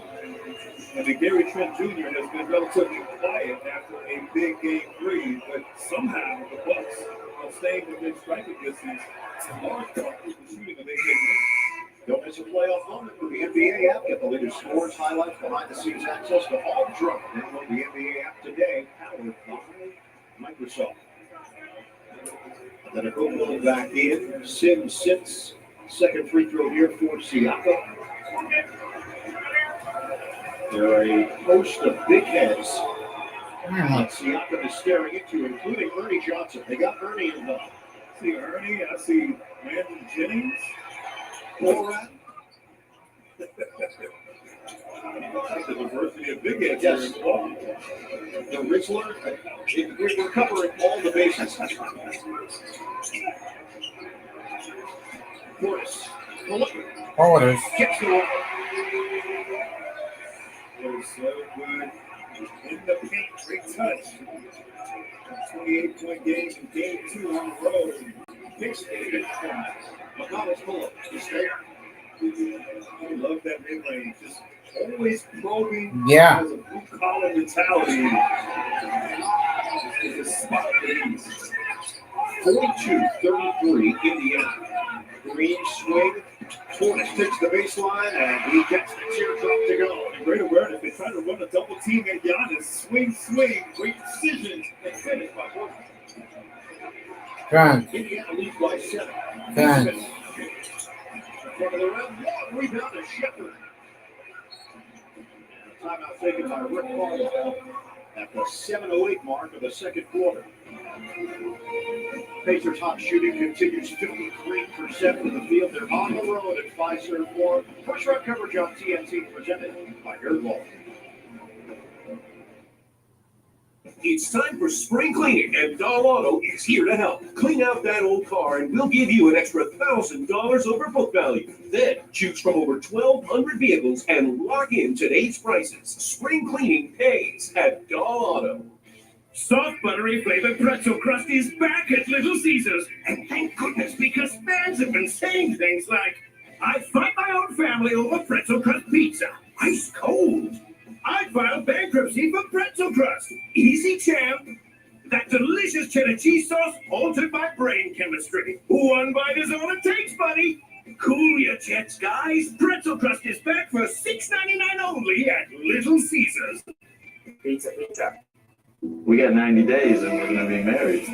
And then Gary Trent Jr. has been relatively quiet after a big game 3, but somehow the Bucks are staying within striking distance. In large part with the shooting of AJ. Don't miss a playoff moment with the NBA app. Get the latest scores, highlights, behind-the-scenes access to all the drama. Download the NBA app today, powered by Microsoft. Then a go back in. Sims sits. Second free throw here for Siakam. There are a host of big heads that Siakam is staring into, including Ernie Johnson. They got Ernie involved. See Ernie. I see Landon Jennings. Borat. That's the diversity of big heads. Yes. The Ritzler. We're covering all the bases. Portis. Orders. Gets the one. Was so good. In the paint, great touch. 28-point game in game 2 on the road. Big stage. McConnell's pull-up. He's there. I love that mid-range. Just always probing. Yeah. Has a blue-collar mentality. Just a spot for these. 42-33 Indiana. Green swing. Portis takes the baseline, and he gets the teardrop to go. Great awareness. They try to run a double team at Giannis. Swing. Great decisions. And finish by Portis. Run. Indiana leads by 7. Run. Front of the rim, long rebound to Shepard. Timeout taken by Rick Barlow at the 7:08 mark of the second quarter. Pacers hot shooting continues 53% from the field. They're on the road at Fiserv Forum. First round coverage on TNT presented by Nerdball. It's time for spring cleaning, and Doll Auto is here to help. Clean out that old car, and we'll give you an extra $1,000 over book value. Then choose from over 1,200 vehicles and lock in today's prices. Spring cleaning pays at Doll Auto. Soft, buttery flavored pretzel crust is back at Little Caesars. And thank goodness, because fans have been saying things like, I fight my own family over pretzel crust pizza. Ice cold. I filed bankruptcy for pretzel crust. Easy champ. That delicious cheddar cheese sauce altered my brain chemistry. One bite is all it takes, buddy. Cool your jets, guys. Pretzel crust is back for $6.99 only at Little Caesars. Pizza. We got 90 days and we're going to be married.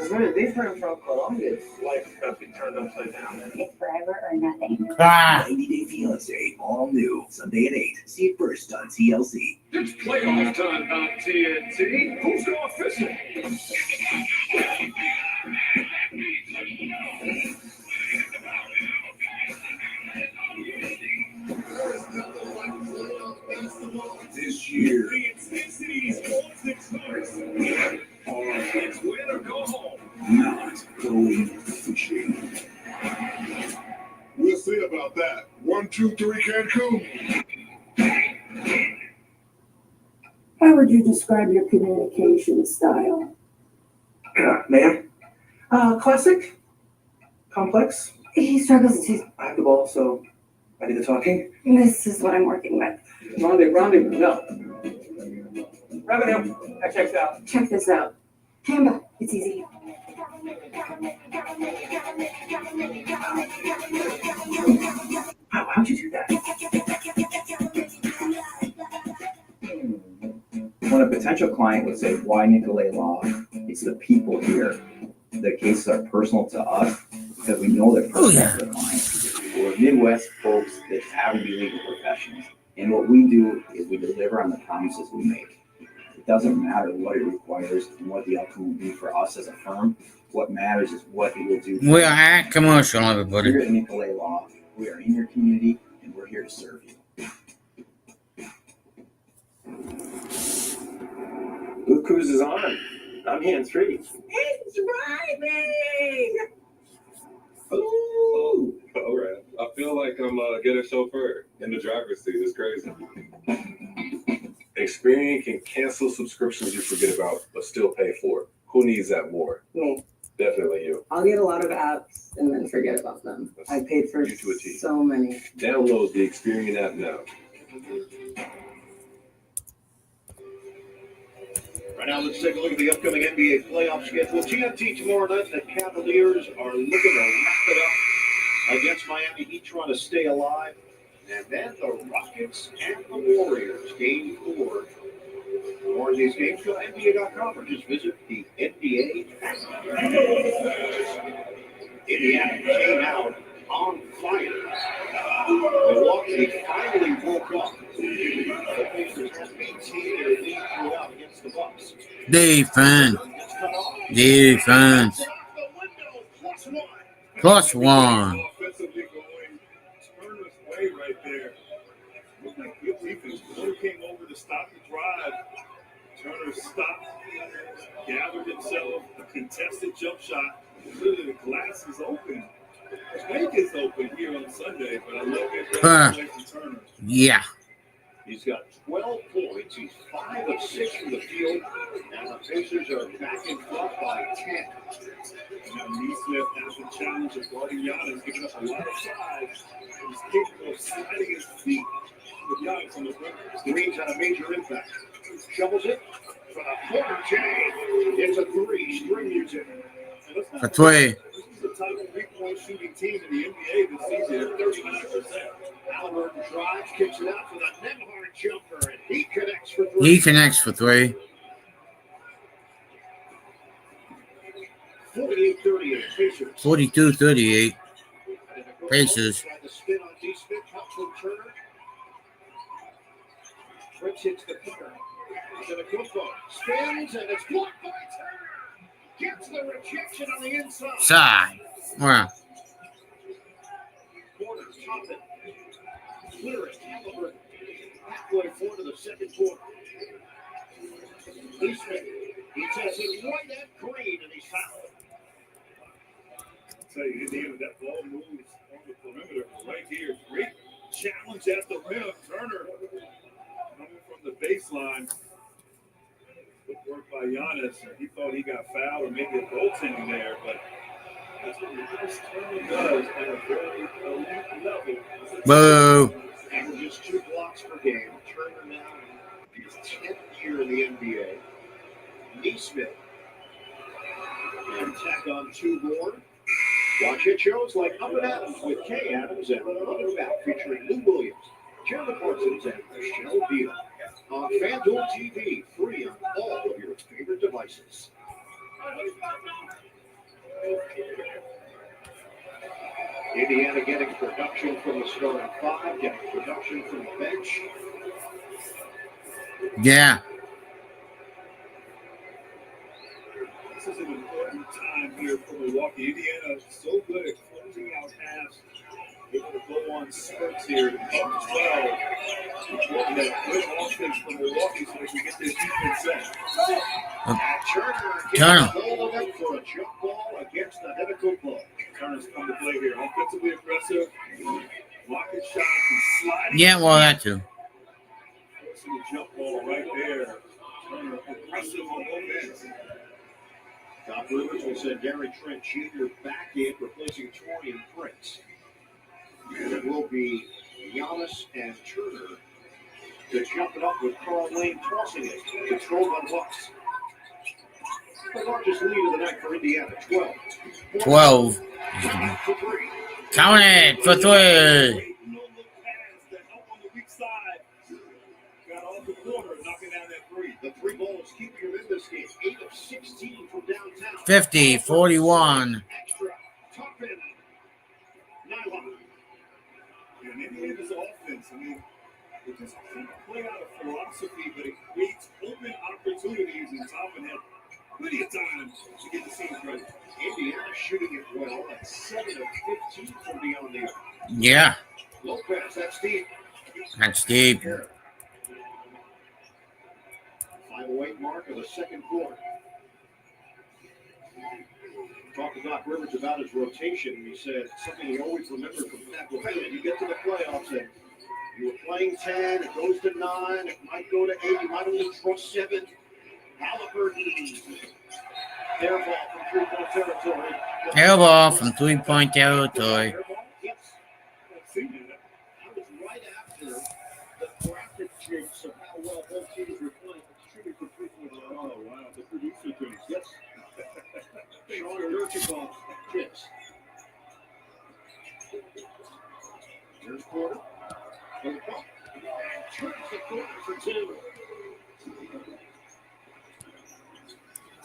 Very different from Columbus. Life has been turned upside down. It's forever or nothing. 90 Day Fiancé, all new, Sunday at 8. See it first on TLC. It's playoff time on TNT. Who's going fishing? This year, The intensity's on 6 starts. It's win or go home. not going fishing. We'll see about that. 1, 2, 3, Cancun. How would you describe your communication style? Ma'am? Classic. Complex. He struggles to. I have the ball, so I do the talking. This is what I'm working with. Rendezvous, no. Revenue, that checks out. Check this out. Canva, it's easy. How'd you do that? When a potential client would say, why Nicolay Law? It's the people here. The cases are personal to us because we know they're personal to the clients. We're Midwest folks that happen to be legal professionals. And what we do is we deliver on the promises we make. It doesn't matter what it requires and what the outcome will be for us as a firm. What matters is what it will do. We are at commercial, everybody. Here at Nicolay Law, we are in your community and we're here to serve you. Blue Cruise is on. I'm hands-free. It's driving. Ooh, all right. I feel like I'm getting a chauffeur in the driver's seat. It's crazy. Experian can cancel subscriptions you forget about, but still pay for. Who needs that more? Me. Definitely you. I'll get a lot of apps and then forget about them. I paid for You to a T. so many. Download the Experian app now. Right now, let's take a look at the upcoming NBA playoff schedule. TNT tomorrow night, the Cavaliers are looking to wrap it up against Miami Heat, trying to stay alive. And then the Rockets and the Warriors, game 4. For more of these games, go to NBA.com or just visit the NBA. Indiana came out on fire. Milwaukee finally woke up. The Pacers have maintained their lead throughout against the Bucks. Defense. It's come off. Defense. +1. Offensively going Turner's way right there. Looked like good defense. Miller came over to stop the drive. Turner stopped, gathered himself, a contested jump shot. Really, the glass is open. The lake is open here on Sunday, but I love it from Turner. Yeah. He's got 12 points. He's 5 of 6 from the field. And the Pacers are back in front by 10. Now, Neesmith has the challenge of guarding Giannis, giving up a lot of size. He's capable of sliding his feet with Giannis on the perimeter. Green's had a major impact. Shovels it for the corner. Jay. It's a 3. String music. For 3. This is the top 3-point shooting team in the NBA this season at 39%. Halliburton drives, kicks it out for the Nembhard jumper, and he connects for 3. He connects for 3. 48-38 Pacers. 42-38. Pacers. The spin on D-Smith, helps from Turner. Fritz hits the cutter. To the Kukoc. Spins, and it's blocked by Turner. Gets the rejection on the inside. Side. Wow. Corner, top it. Clear it, Halliburton. Halfway forward to the second quarter. D-Smith. He takes it right at Green, and he's fouled. I'll tell you, Indiana, that ball moves on the perimeter right here. Great challenge at the rim. Turner coming from the baseline. Good work by Giannis. He thought he got fouled or maybe a goaltending there, but that's what Turner does at a very elite level. Boo. Averages 2 blocks per game. Turner now in his 10th year in the NBA. Neesmith. And tack on 2 more. Watch hit shows like Up and Adams with Kay Adams and Running Back featuring Lou Williams, Jeremy Parsons, and Michelle Beal. On FanDuel TV, free on all of your favorite devices. Indiana getting production from the starting 5, getting production from the bench. Yeah. This is an important time here for Milwaukee. Indiana is so good at closing out halves. Able to go on spurts here. 12. That good offense from Milwaukee so they can get their defense set. Turner Turner. gets hold of it for a jump ball against the head of football. Turner's come to play here. Offensively aggressive. Blocking shots and sliding. Yeah, well, that too. Forcing a jump ball right there. Turner aggressive on offense. Doc Rivers will send Gary Trent Jr. back in, replacing Torian Prince. And it will be Giannis and Turner to jump it up with Carl Lane tossing it. Controlled by Bucks. The largest lead of the night for Indiana, 12. 12. For 3. Count it for 3. No-look pass that help on the weak side. Got off the corner, knocking down that 3. The 3 balls keeping him in this game. 8 of 16 from downtown. 50-41. Extra. Top end. Nylon. And Indiana's offense, I mean, it just can't play out a philosophy, but it creates open opportunities, and Toppin had plenty of time to get the scene right. Indiana shooting it well at 7 of 15 from beyond the arc. Yeah. Lopez, that's deep. That's deep. 5:08 mark of the second quarter. Talked to Doc Rivers about his rotation, and he said something he always remembered from back when you get to the playoffs and you were playing 10, it goes to 9, it might go to 8, you might only trust 7. Halliburton, air ball from 3-point territory. Air ball from 3-point territory. Yes, I've seen that. That was right after the graphic jinx of how well both teams were playing. Shooting for 3-point. Oh, wow, the producer thinks. Yes. Sean Durkinoff kicks. Here's quarter. For the ball. Turns the corner for 2.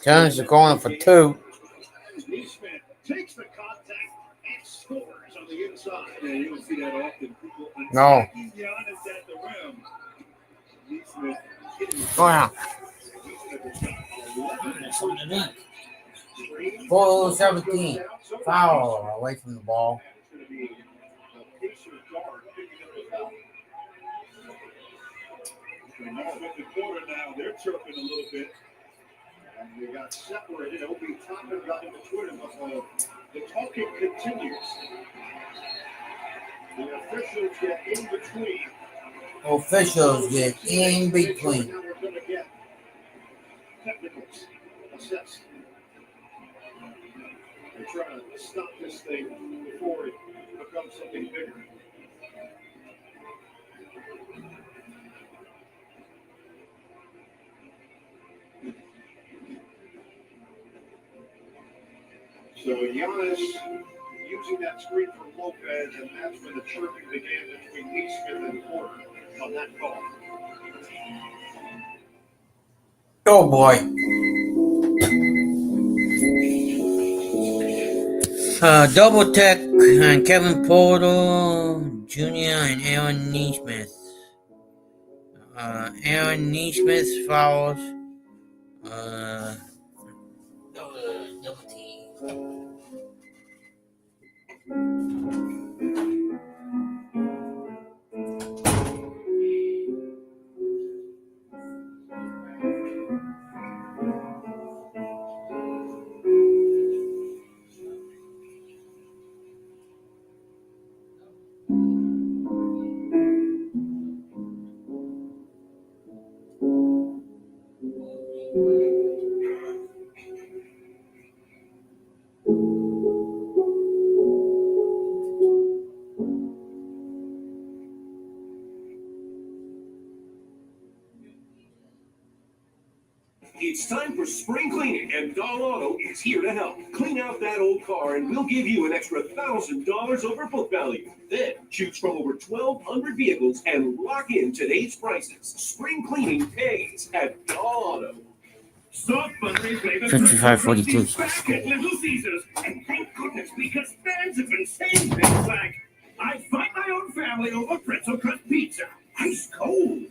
Turns the corner for 2. Neesmith takes the contact and scores on the inside. Yeah, you don't see that often. People No. attacking Giannis at the rim. Neesmith hitting the Oh, yeah. Neesmith has got 11 4:17. Foul away from the ball. They're chirping a little bit. And they got separated. It'll be talking about in the Twitter, but the talking continues. The officials get in between. Officials get in between. Now we're going to get technicals assessed. They're trying to stop this thing before it becomes something bigger. So Giannis using that screen from Lopez, and that's when the chirping began between Neesmith and Porter on that call. Oh boy. Double tech on Kevin Porter Jr. and Aaron Neesmith. Aaron Neesmith fouls. Double team. It's time for spring cleaning, and Doll Auto is here to help. Clean out that old car, and we'll give you an extra $1,000 over book value. Then choose from over 1,200 vehicles and lock in today's prices. Spring cleaning pays at Doll Auto. Soft buttery flavored 55-42. back at Little Caesars. And thank goodness, because fans have been saying things like, I fight my own family over pretzel crust pizza. Ice cold.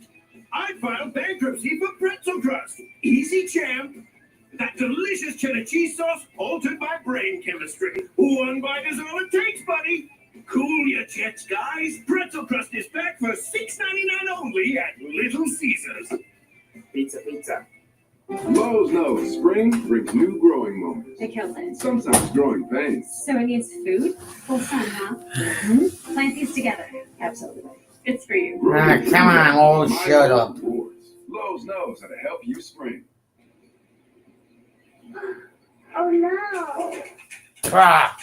I filed bankruptcy for pretzel crust. Easy champ. That delicious cheddar cheese sauce altered by brain chemistry. One bite is all it takes, buddy. Cool your jets, guys. Pretzel crust is back for $6.99 only at Little Caesars. Pizza, pizza. Lowe's knows spring brings new growing moments. It kills it. Sometimes growing pains. So it needs food? Full sun, huh? Plant these together. Absolutely. It's for you. Come on, old shut up. Lowe's knows how to help you spring. Oh no. Crap.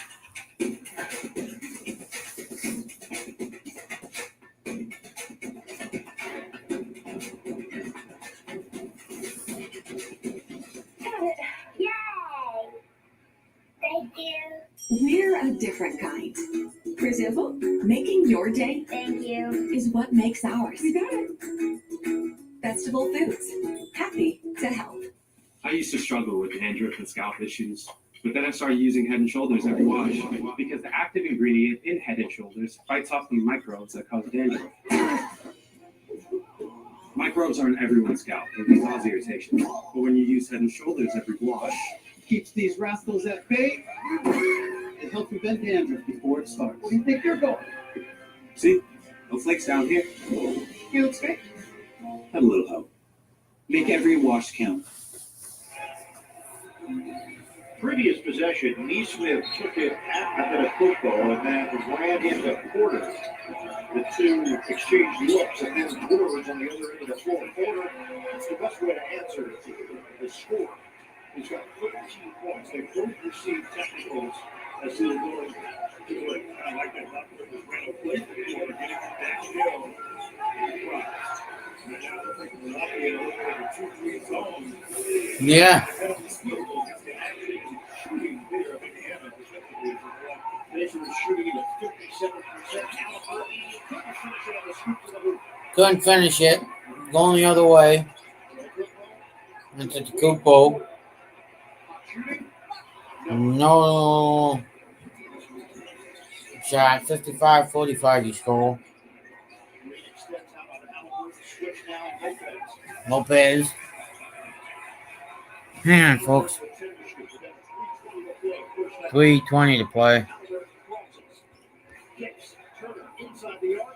Thank you. We're a different kind. For example, making your day Thank you. is what makes ours. You got it. Vegetable Foods. Happy to help. I used to struggle with dandruff and scalp issues, but then I started using Head & Shoulders every wash because the active ingredient in Head & Shoulders fights off the microbes that cause dandruff. Microbes are in everyone's scalp and can cause irritation, but when you use Head & Shoulders every wash, Keeps these rascals at bay and helps prevent dandruff before it starts. Where do you think you're going? see, no flakes down here. You look straight. Have a little hope. Make every wash count. Previous possession, Neesmith took it after the football and then ran into Porter. The two exchanged looks, and then Porter was on the other end of the floor. Porter, it's the best way to answer the score. He's got 13 points. They both received technicals as they were going to it. I like that. Not that it was random play for him, but getting downhill. Yeah. Couldn't finish it. Going the other way. Into the Kupo. No shot. 55-45 you score. Lopez. Hang on, folks. 3:20 to play. Kicks Turner inside the arc.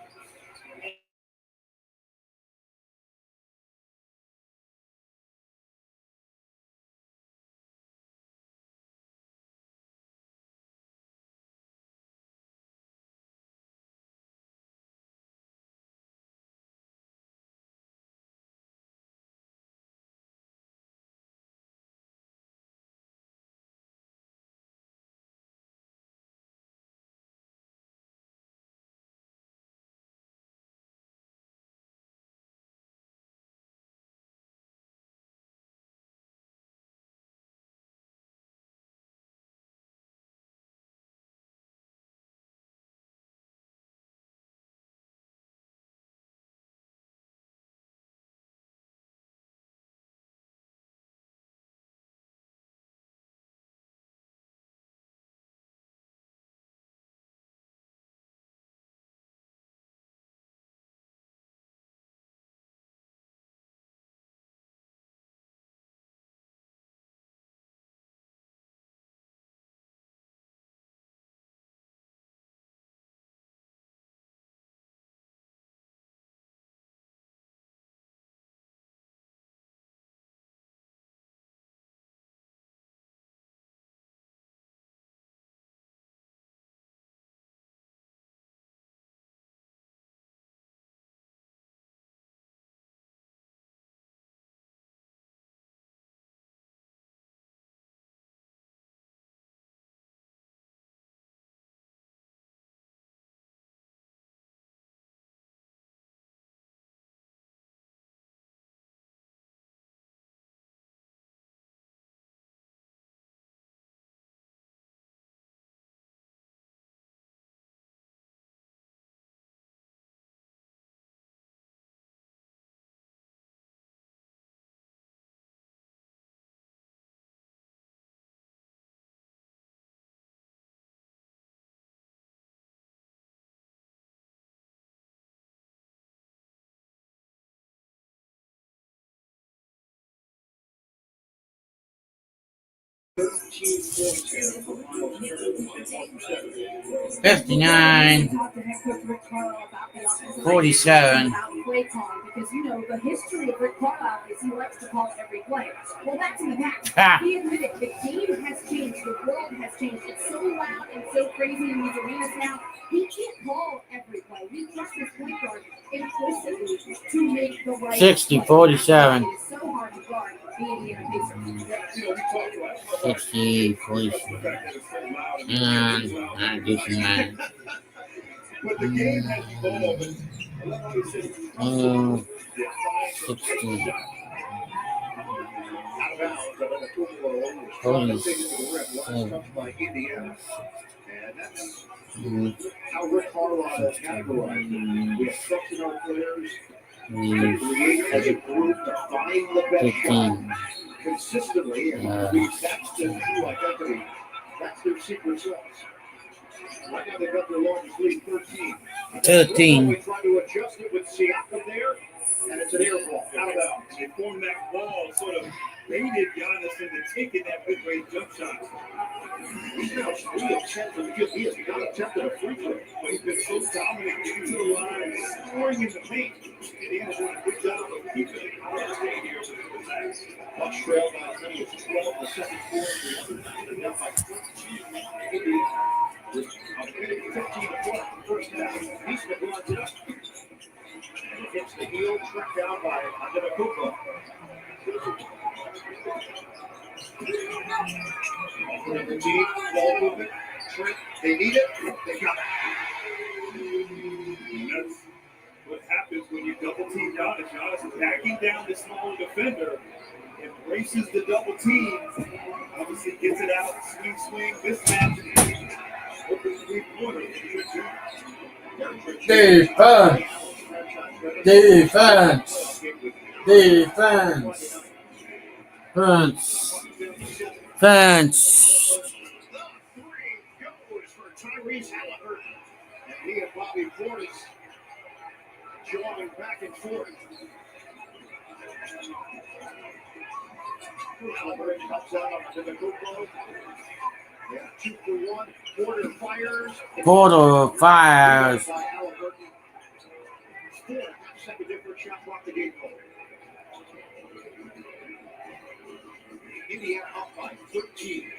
$59, $47. Play calling because you know the history of Rick Carlisle is he likes to call every play. Well, that's in the past. Ah. He admitted the game has changed, the world has changed. It's so loud and so crazy in these arenas now. He can't call every play. He trusts his point guard implicitly to make the right 60, play. 47. It is so hard to guard the Indiana Pacers. 60, 47. And I do some math. But the game has evolved. I love how he says, 60. Out of bounds, but a total Holy of takes to the rim. Last touch by Indiana. And that's how Rick Carlisle categorized it. We instructed our players to create as a group to find the best shot consistently, and that's the true identity. That's their secret sauce. Right now they've got their largest lead, 13. 13. They try to adjust it with Siakam there, and it's an air ball out of bounds. They formed that wall, sort of baited Giannis into taking that mid-range jump shot. He's now 3 of 10 from the field. He has not attempted a free throw. But he's been so dominant getting to the line, scoring in the paint. Indiana's doing a good job of keeping it here. Bucks trail by as many as 12 in the second quarter. They're down by 14. Indiana with a minute 15 to play first half. Eastman lines it up. And it hits the heel, tracked down by Antetokounmpo. The team, ball movement. Trent, they need it. They got it. And that's what happens when you double team Giannis. Giannis is backing down the smaller defender, embraces the double team, obviously gets it out, swing, mismatch. Open 3-pointer. Defense. Defense. Defense. Fence. Tyrese Halliburton. And he and Bobby Portis jogging back and forth. Halliburton comes out onto the Kupo. Yeah, 2 for 1. Porter fires. Porter fires. By Halliburton. 4.5-second difference. Shot clock the game goal. Indiana up by 13.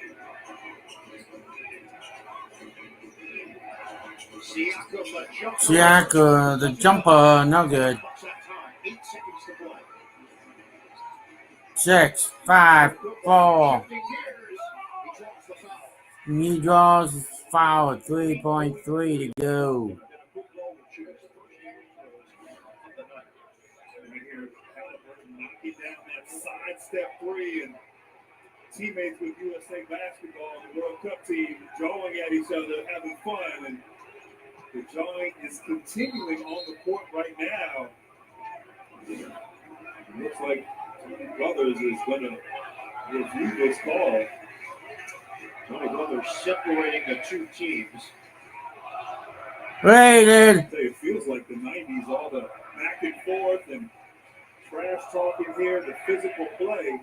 Siaka, the jumper, no good. 8 seconds to play. 6, 5, 4. He draws his foul. 3.3 to go. Knocking down that sidestep three, and teammates with USA Basketball, the World Cup team, jawing at each other, having fun, and the jawing is continuing on the court right now. It looks like Tony Brothers is going to review this call. Tony Brothers separating the two teams. Rated. It feels like the 90s, all the back and forth and trash talking here, the physical play.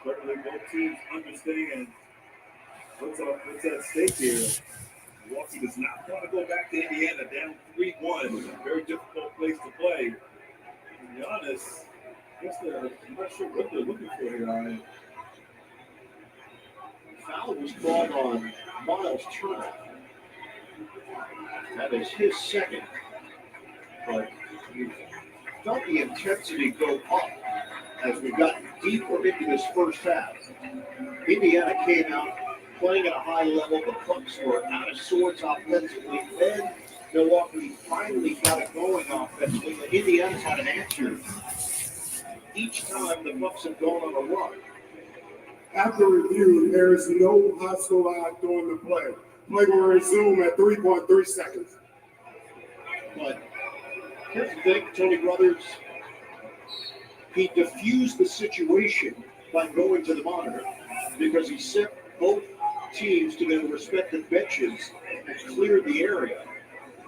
Certainly both teams understand what's at stake here. Milwaukee does not want to go back to Indiana down 3-1. A very difficult place to play. To be honest, I'm not sure what they're looking for here, Ryan. Foul was called on Miles Turner. That is his second. But you felt the intensity go up as we got deeper into this first half. Indiana came out playing at a high level. The Bucks were out of sorts offensively. Then Milwaukee finally got it going offensively. Indiana's had an answer each time the Bucks have gone on a run. After review, there is no hostile line during the play. Play will resume at 3.3 seconds. But here's the thing, Tony Brothers, he diffused the situation by going to the monitor because he sent both teams to their respective benches and cleared the area.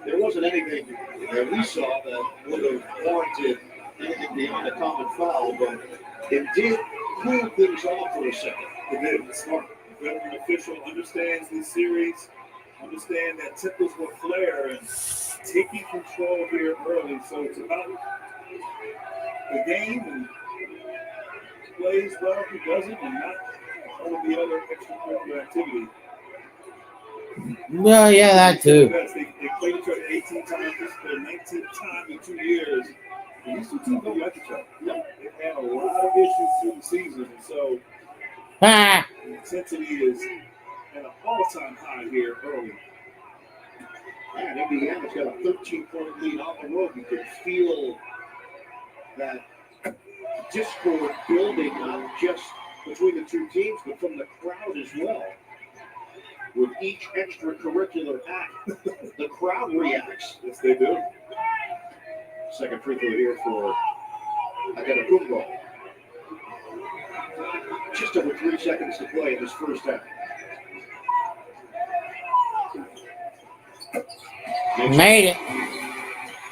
There wasn't anything that we saw that would have warranted anything beyond a common foul, but it did cool things off for a second. It did. It's smart. The veteran official understands this series, understand that tempers will flare, and taking control here early. So it's about the game and who plays well, who doesn't, and not all of the other extracurricular activity. Well, yeah, that too. They played each other 18 times. This is their 19th time in 2 years. And these two teams don't like each other. They've had a lot of issues through the season, and so the intensity is at an all-time high here early. And Indiana's got a 13-point lead on the road. You can feel that discord building, not just between the two teams, but from the crowd as well. With each extracurricular act, the crowd reacts. Yes, they do. Second free throw here for Akanakumbo. Just over 3 seconds to play in this first half. Made it.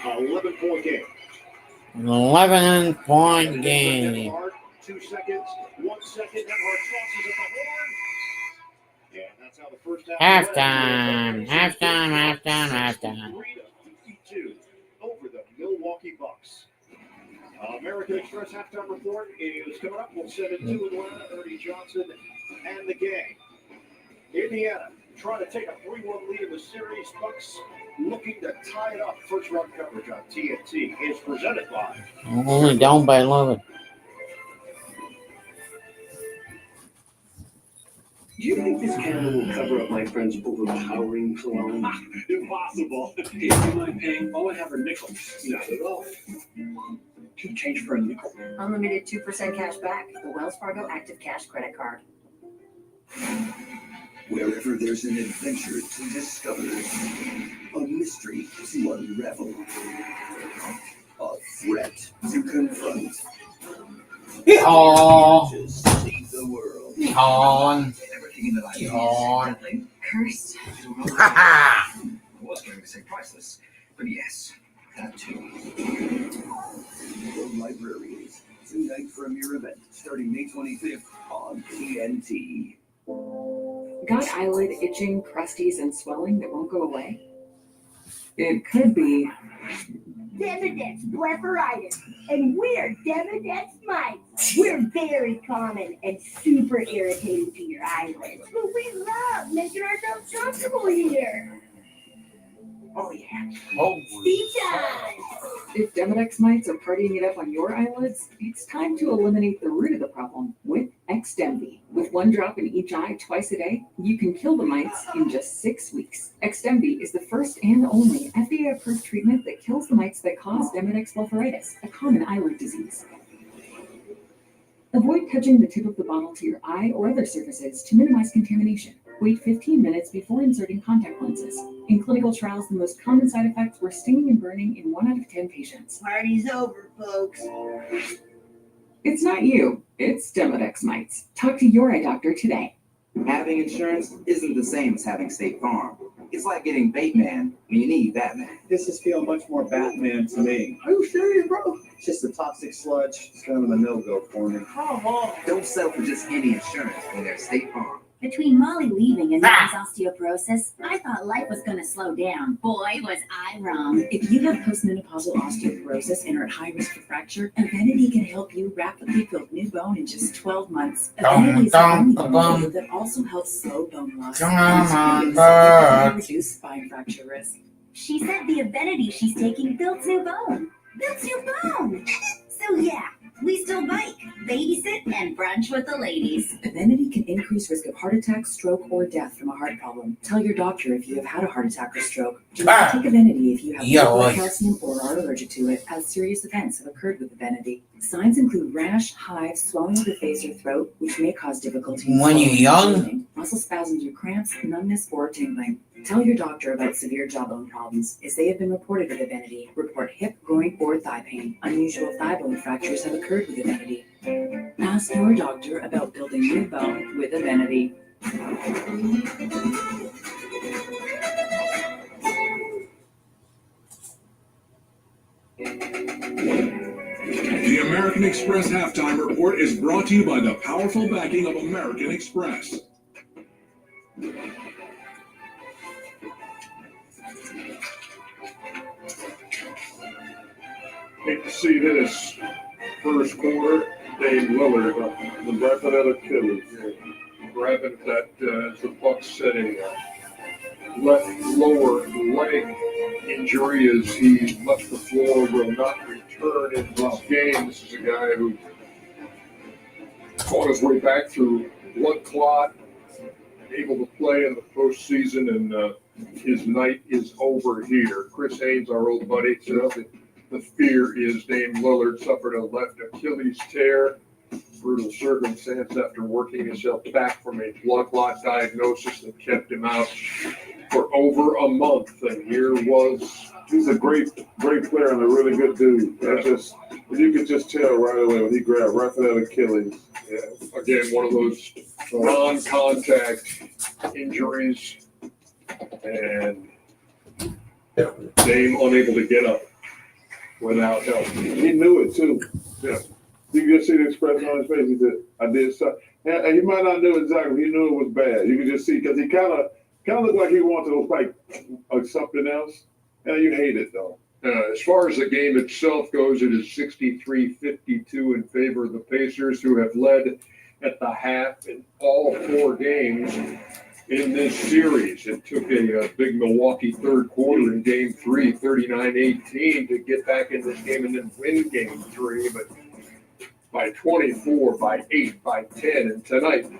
11-point game. 11-point game. 2 seconds, 1 second. Nemhard tosses at the horn. Yeah, that's how the first half. Halftime. 3-52 over the Milwaukee Bucks. American Express halftime report is coming up. We'll send it to Atlanta, Ernie Johnson, and the gang. Indiana trying to take a 3-1 lead in the series. Bucks looking to tie it up. First round coverage on TNT is presented by. Only down by 11. Do you think this camera will cover up my friend's overpowering cologne? Impossible. If you mind paying, all I have are nickels. Not at all. Can you change for a nickel? Unlimited 2% cash back. The Wells Fargo Active Cash Credit Card. Wherever there's an adventure to discover, a mystery to unravel, a threat to confront. Yeehaw! Just save the world. Yeehaw! Everything in the life Yeehaw! Cursed. I was going to say priceless, but yes, that too. The Librarians, tonight premiere event starting May 25th on TNT. Got eyelid itching, crusties, and swelling that won't go away? It could be Demodex blepharitis, and we're Demodex mites. We're very common and super irritating to your eyelids, but we love making ourselves comfortable here. Oh yeah. Oh. Sleep time. If Demodex mites are partying it up on your eyelids, it's time to eliminate the root of the problem with Xdemvy. With 1 drop in each eye twice a day, you can kill the mites in just 6 weeks. Xdemvy is the first and only FDA-approved treatment that kills the mites that cause Demodex blepharitis, a common eyelid disease. Avoid touching the tip of the bottle to your eye or other surfaces to minimize contamination. Wait 15 minutes before inserting contact lenses. In clinical trials, the most common side effects were stinging and burning in 1 out of 10 patients. Party's over, folks. It's not you, it's Demodex mites. Talk to your eye doctor today. Having insurance isn't the same as having State Farm. It's like getting Bateman when you need Batman. This is feeling much more Batman to me. Are you serious, bro? It's just a toxic sludge. It's kind of a no-go for me. Come on. Don't settle for just any insurance when there's State Farm. Between Molly leaving and Molly's osteoporosis, I thought life was going to slow down. Boy, was I wrong. If you have postmenopausal osteoporosis and are at high risk for fracture, Evenity can help you rapidly build new bone in just 12 months. Evenity is the only bone that also helps slow bone loss and reduce spine fracture risk. She said the Evenity she's taking builds new bone. Builds new bone! So yeah, we still bike, babysit, and brunch with the ladies. Evenity can increase risk of heart attack, stroke, or death from a heart problem. Tell your doctor if you have had a heart attack or stroke. Do not take Evenity if you have low blood calcium or are allergic to it, as serious events have occurred with Evenity. Signs include rash, hives, swelling of the face or throat, which may cause difficulty when you're young, breathing, muscle spasms or cramps, numbness, or tingling. Tell your doctor about severe jawbone problems, as they have been reported with Evenity. Report hip, groin, or thigh pain. Unusual thigh bone fractures have occurred with Evenity. Ask your doctor about building new bone with Evenity. The American Express Halftime Report is brought to you by the powerful backing of American Express. Hate to see this first quarter. Dame Lillard, the breath of that Achilles, grabbing that, as the Bucks said, a left lower leg injury as he left the floor, will not return in this game. This is a guy who fought his way back through blood clot, able to play in the postseason, and his night is over here. Chris Haynes, our old buddy, said the fear is Dame Lillard suffered a left Achilles tear. Brutal circumstance after working himself back from a blood clot diagnosis that kept him out for over a month. And here was... He's a great player and a really good dude. You could just tell right away when he grabbed right for that Achilles. Yeah. Again, one of those non-contact injuries. And Dame unable to get up without help. He knew it too. Yeah. You can just see the expression on his face. He said, I did something. And he might not know exactly. He knew it was bad. You can just see, because he kind of looked like he wanted to look like something else. And you hate it, though. As far as the game itself goes, it is 63-52 in favor of the Pacers, who have led at the half in all 4 games in this series. It took a big Milwaukee third quarter in Game 3, 39-18, to get back in this game and then win Game 3. But by 24, by 8, by 10, and tonight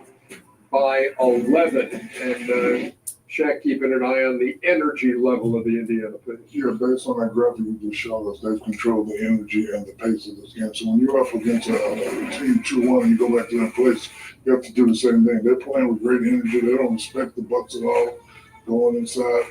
by 11. And Shaq keeping an eye on the energy level of the Indiana Pacers. Yeah, based on that graphic you just showed us, they've controlled the energy and the pace of this game. So when you're up against a team 2-1 and you go back to that place, you have to do the same thing. They're playing with great energy. They don't respect the Bucks at all. Going inside.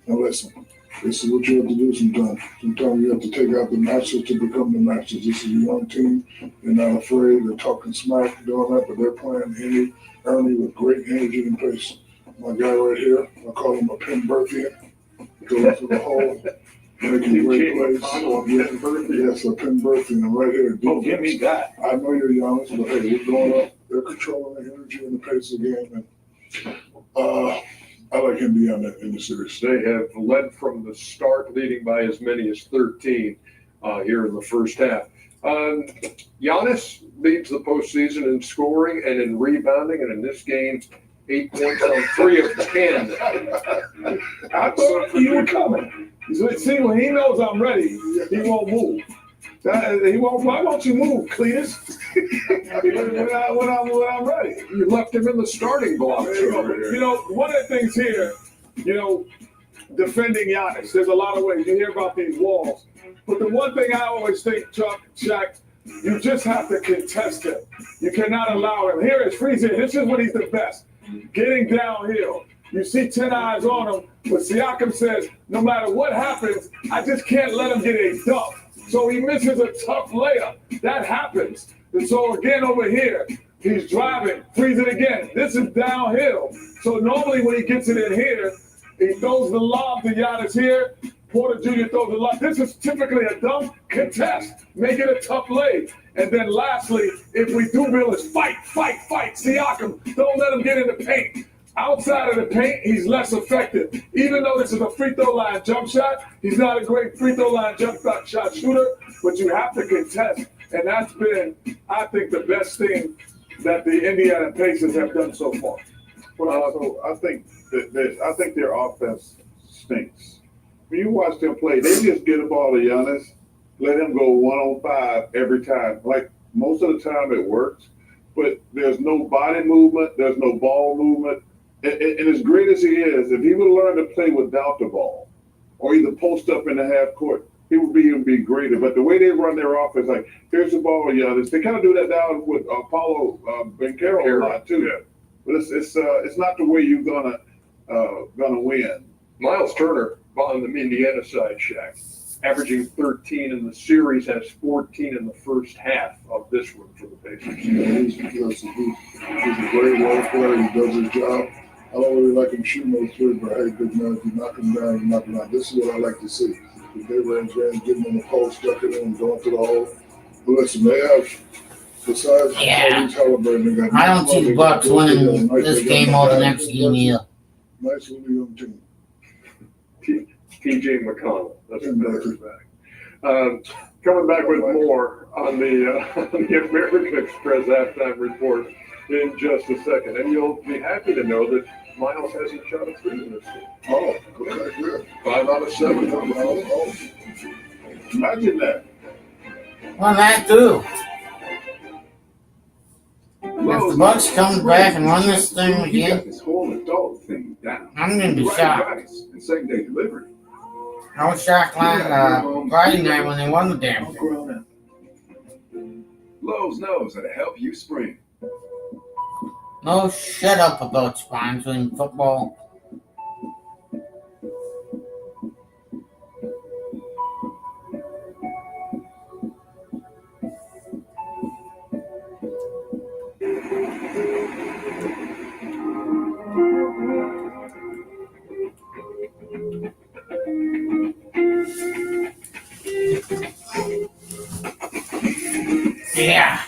And listen, this is what you have to do sometimes. Sometimes you have to take out the masters to become the masters. This is a young team. They're not afraid. They're talking smack, doing that, but they're playing Ernie with great energy and pace. My guy right here, I call him a Penberthian. Goes to the hole, making great plays. Yes, a Penberthian. I'm right here. Oh, give me that. I know you're young, but hey, we're going up. They're controlling the energy and the pace of the game. And I like Indiana in the series. They have led from the start, leading by as many as 13 here in the first half. Giannis leads the postseason in scoring and in rebounding, and in this game, 8 points on 3 of 10. I thought you were coming. See, when he knows I'm ready, he won't move. He won't. Why won't you move, Cletus? when I'm ready. You left him in the starting blocks over here. You know, one of the things here, defending Giannis, there's a lot of ways. You hear about these walls. But the one thing I always think, Chuck, Shaq, you just have to contest him. You cannot allow him. Here it's freezing. This is when he's the best. Getting downhill. You see 10 eyes on him, but Siakam says, no matter what happens, I just can't let him get a dunk. So he misses a tough layup. That happens. And so again over here, he's driving, freezing again. This is downhill. So normally when he gets it in here, he throws the lob to Giannis here. Porter Jr. throws the lob. This is typically a dunk, contest, make it a tough lay. And then lastly, if we do build is fight. Siakam, don't let him get in the paint. Outside of the paint, he's less effective. Even though this is a free throw line jump shot, he's not a great free throw line jump shot shooter, but you have to contest. And that's been, I think, the best thing that the Indiana Pacers have done so far. So I think their offense stinks. When you watch them play, they just get a ball to Giannis, let him go 1-on-5 every time. Like most of the time it works, but there's no body movement, there's no ball movement. And as great as he is, if he would learn to play without the ball or either post up in the half court, he would even be greater. But the way they run their offense, like, here's the ball, Giannis. They kind of do that down with Paulo Banchero a lot too. Yeah. But it's not the way you're gonna win. Miles Turner on the Indiana side, Shaq, averaging 13 in the series, has 14 in the first half of this one for the Pacers. Yeah, he's a great role player. He does his job. I don't really like him shooting those threes, but hey, big man, if you knock him down, you knock him down. This is what I like to see. The mid-range game, getting in the post, ducking in, and going to the hole. But listen, they have, besides Halliburton, they got I don't see the Bucks winning this game or the next game either. Nice little young team. TJ McConnell, that's a better back. Coming back with more on the American Express halftime report in just a second. And you'll be happy to know that Miles hasn't shot a three in this game. Oh, okay, good. 5 out of 7. Oh. Imagine that. Well, that too. If the Bucks come back and run this thing again, this whole adult thing down. I'm going to be shocked. And same day delivery. I was shocked Friday night when they won the damn thing. Lowe's knows how to help you spring. No, shut up about sponsoring football. Yeah.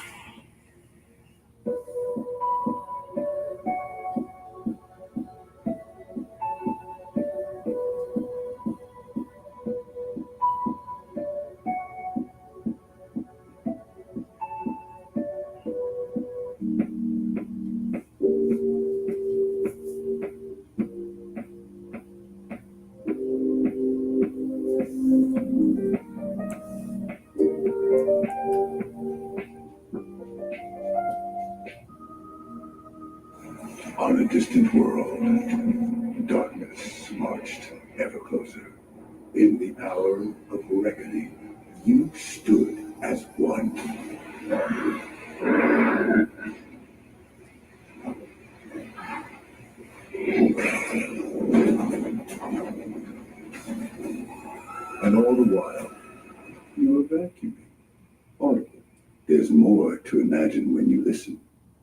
On a distant world, darkness marched ever closer. In the hour of reckoning, you stood as one. And all the while, you were vacuuming. Audible. There's more to imagine when you listen.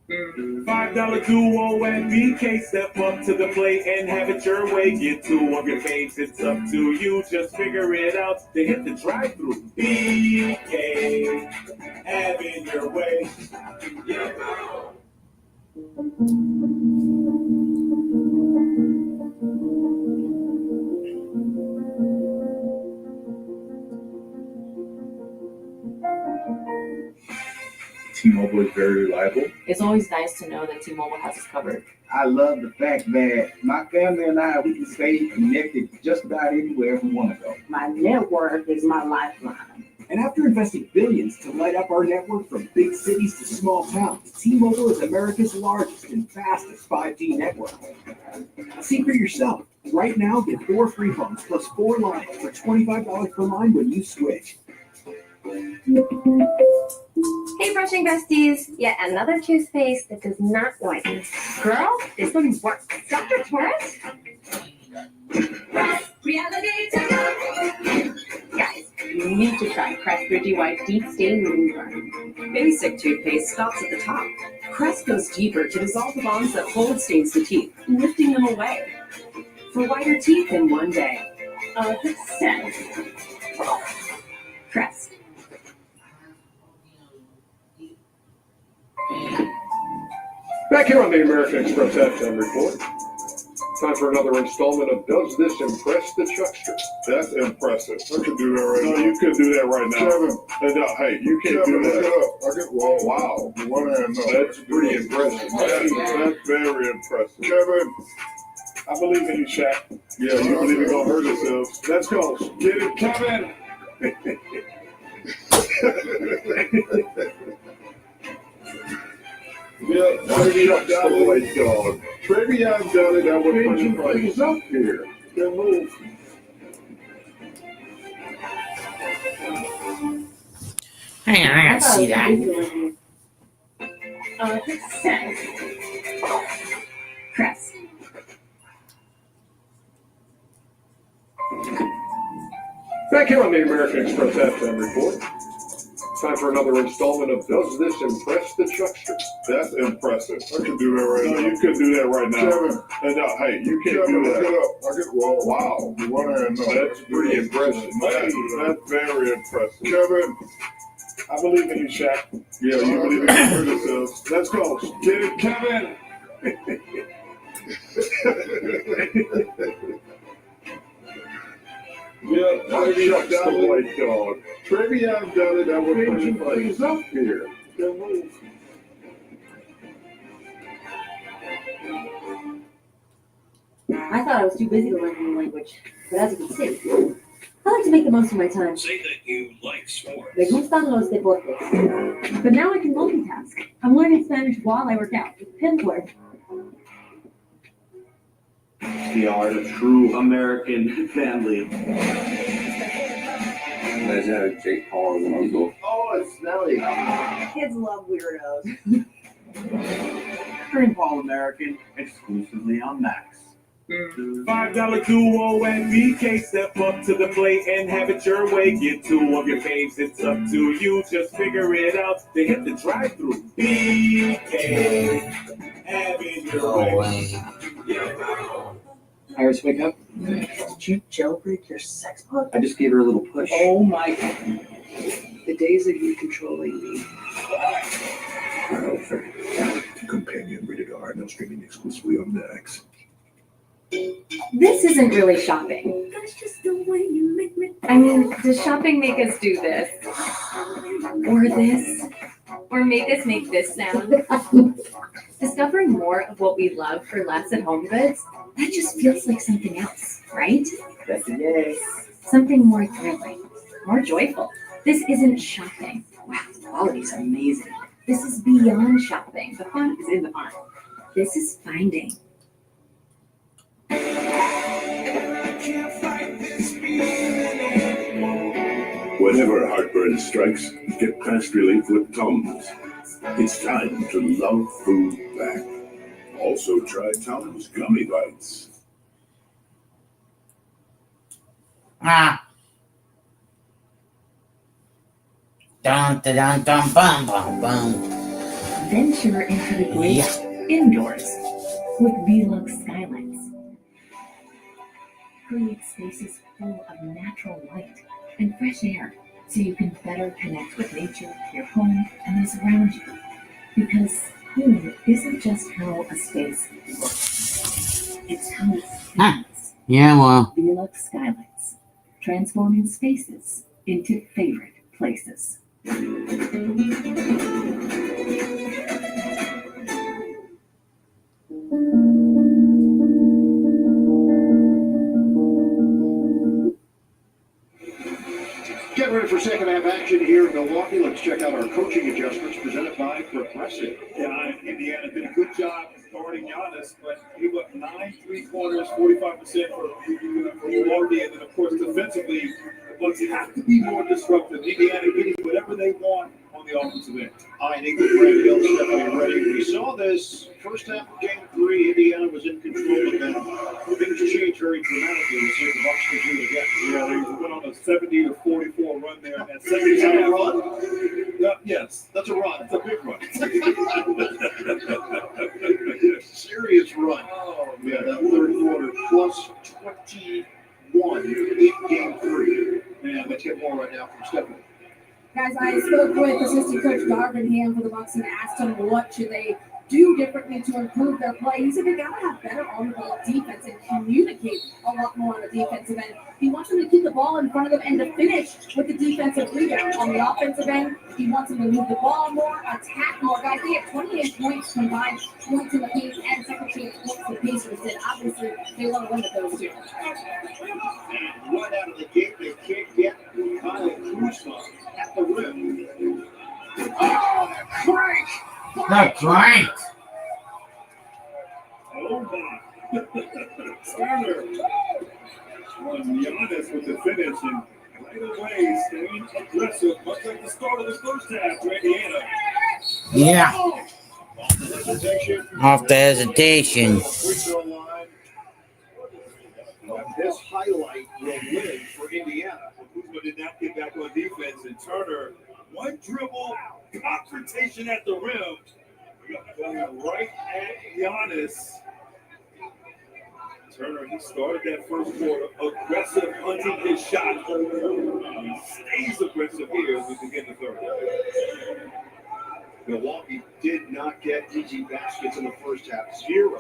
$5 duo and DK step up to the plate and have it your way. Get 2 of your faves, it's up to you. Just figure it out to hit the drive-thru. DK, have it your way. Yeah. always very reliable. It's always nice to know that T-Mobile has us covered. I love the fact that my family and I, we can stay connected just about anywhere we want to go. My network is my lifeline. And after investing billions to light up our network from big cities to small towns, T-Mobile is America's largest and fastest 5G network. See for yourself. Right now, get 4 free phones plus 4 lines for $25 per line when you switch. Hey, brushing besties! Yet another toothpaste that does not whiten. Girl, this one works. Dr. Torres? Reality TV. Guys, you need to try Crest Bridgie White Deep Stain Remover. Basic toothpaste stops at the top. Crest goes deeper to dissolve the bonds that hold stains to teeth, lifting them away. For whiter teeth in one day. The scent. Crest. Back here on the American Express halftime report. Time for another installment of Does This Impress the Chuckster? That's impressive. I could do that right No, now. you could do that right now. Kevin. Hey, you can't Kevin, do look that. it up. I get, well, wow. One hand, no. That's pretty impressive. That's very impressive. Kevin. I believe in you, Shaq. Yeah, you believe we're gonna hurt ourselves. Let's go. Get it, Kevin. Yeah, maybe I've done it. Dog. Maybe I've done it. I would put your things up here. Then move. Hang on, I gotta see that. The scent. Crest. Back here on the American Express halftime report. Time for another installment of Does This Impress the Chuckster? That's impressive. I could do that right No, now. you could do that right now. Kevin. Hey, you can't Kevin, do look that. it up. I get, well, wow. One hand, no. That's pretty impressive. That's very impressive. Kevin. I believe in you, Shaq. Yeah, you believe we can hurt ourselves. Let's go. Get it, Kevin. Yeah, maybe I've done it. Dog. Maybe I've done it. I would put your things up here. Then move. I thought I was too busy to learn a new language, but as you can see, I like to make the most of my time. Say that you like sports. Me gustan los deportes. But now I can multitask. I'm learning Spanish while I work out. Pinword. The art of true American family. Imagine having Jake Paul as an uncle. Oh, it's smelly. Kids love weirdos. Green Paul American, exclusively on Max. $5 duo and BK, step up to the plate and have it your way. Get 2 of your faves, it's up to you. Just figure it out. They hit the drive-through. BK, have it your way. Iris, wake up. Did you jailbreak your sex bug? I just gave her a little push. Oh my God. The days of you controlling me. Companion rated R, now streaming exclusively on Max. This isn't really shopping. That's just the way you make me. I mean, does shopping make us do this? Or this? Or make us make this sound? Discovering more of what we love for less at Home Goods, that just feels like something else, right? That's a yes. Something more thrilling, more joyful. This isn't shopping. Wow, the quality's amazing. This is beyond shopping. The fun is in the fun. This is finding. Whenever heartburn strikes, get fast relief with Tums. It's time to love food back. Also try Tums Gummy Bites. Dun dun dun dun bum bum bum. Venture into the great indoors with Velux Skylights. Create spaces full of natural light and fresh air so you can better connect with nature, your home, and those around you. Because home isn't just how a space looks, it's how it feels. Yeah, well. Velux Skylights, transforming spaces into favorite places. Get ready for second half action here in Milwaukee. Let's check out our coaching adjustments presented by Progressive. Yeah, Indiana did a good job guarding Giannis, but he went 9 3-pointers, 45% for Milwaukee. And then, of course, defensively, the Bucks have to be more disruptive. Indiana getting whatever they want on the offensive end. I think the Brad Hill's definitely ready. We saw this first half of game 3. Indiana was in control, but then things changed very dramatically. We see the Bucks can do it again. Yeah, they went on a 70-44 run there. And that Is that a half, run? yes, That's a run. it's a big run. Serious run. Oh, Yeah, that third quarter plus 21 in game 3. Man, let's get more right now from Stephanie. Guys, I spoke with assistant coach Darvingham for the Bucks and asked him what should they do differently to improve their play. He said they gotta have better on-the-ball defense and communicate a lot more on the defensive end. He wants them to keep the ball in front of them and to finish with the defensive rebound. On the offensive end, he wants them to move the ball more, attack more. Guys, they had 28 points combined, points in the paint and second chance points the Pacers did. Obviously, they want to limit those two. And right out of the gate, they can't get Kyle Kuzma at the rim. Oh, crank! That's right. Oh, my. Starter. Giannis with the finish and right away staying aggressive, much like the start of the first half for Indiana. Yeah. Hesitation. Off the hesitation. Free throw line. This highlight will live for Indiana. Kuzma did not get back on defense, and Turner, one dribble, confrontation at the rim, going right at Giannis. Turner, he started that first quarter aggressive, hunting his shot. He stays aggressive here as we begin the third. Milwaukee did not get easy baskets in the first half. 0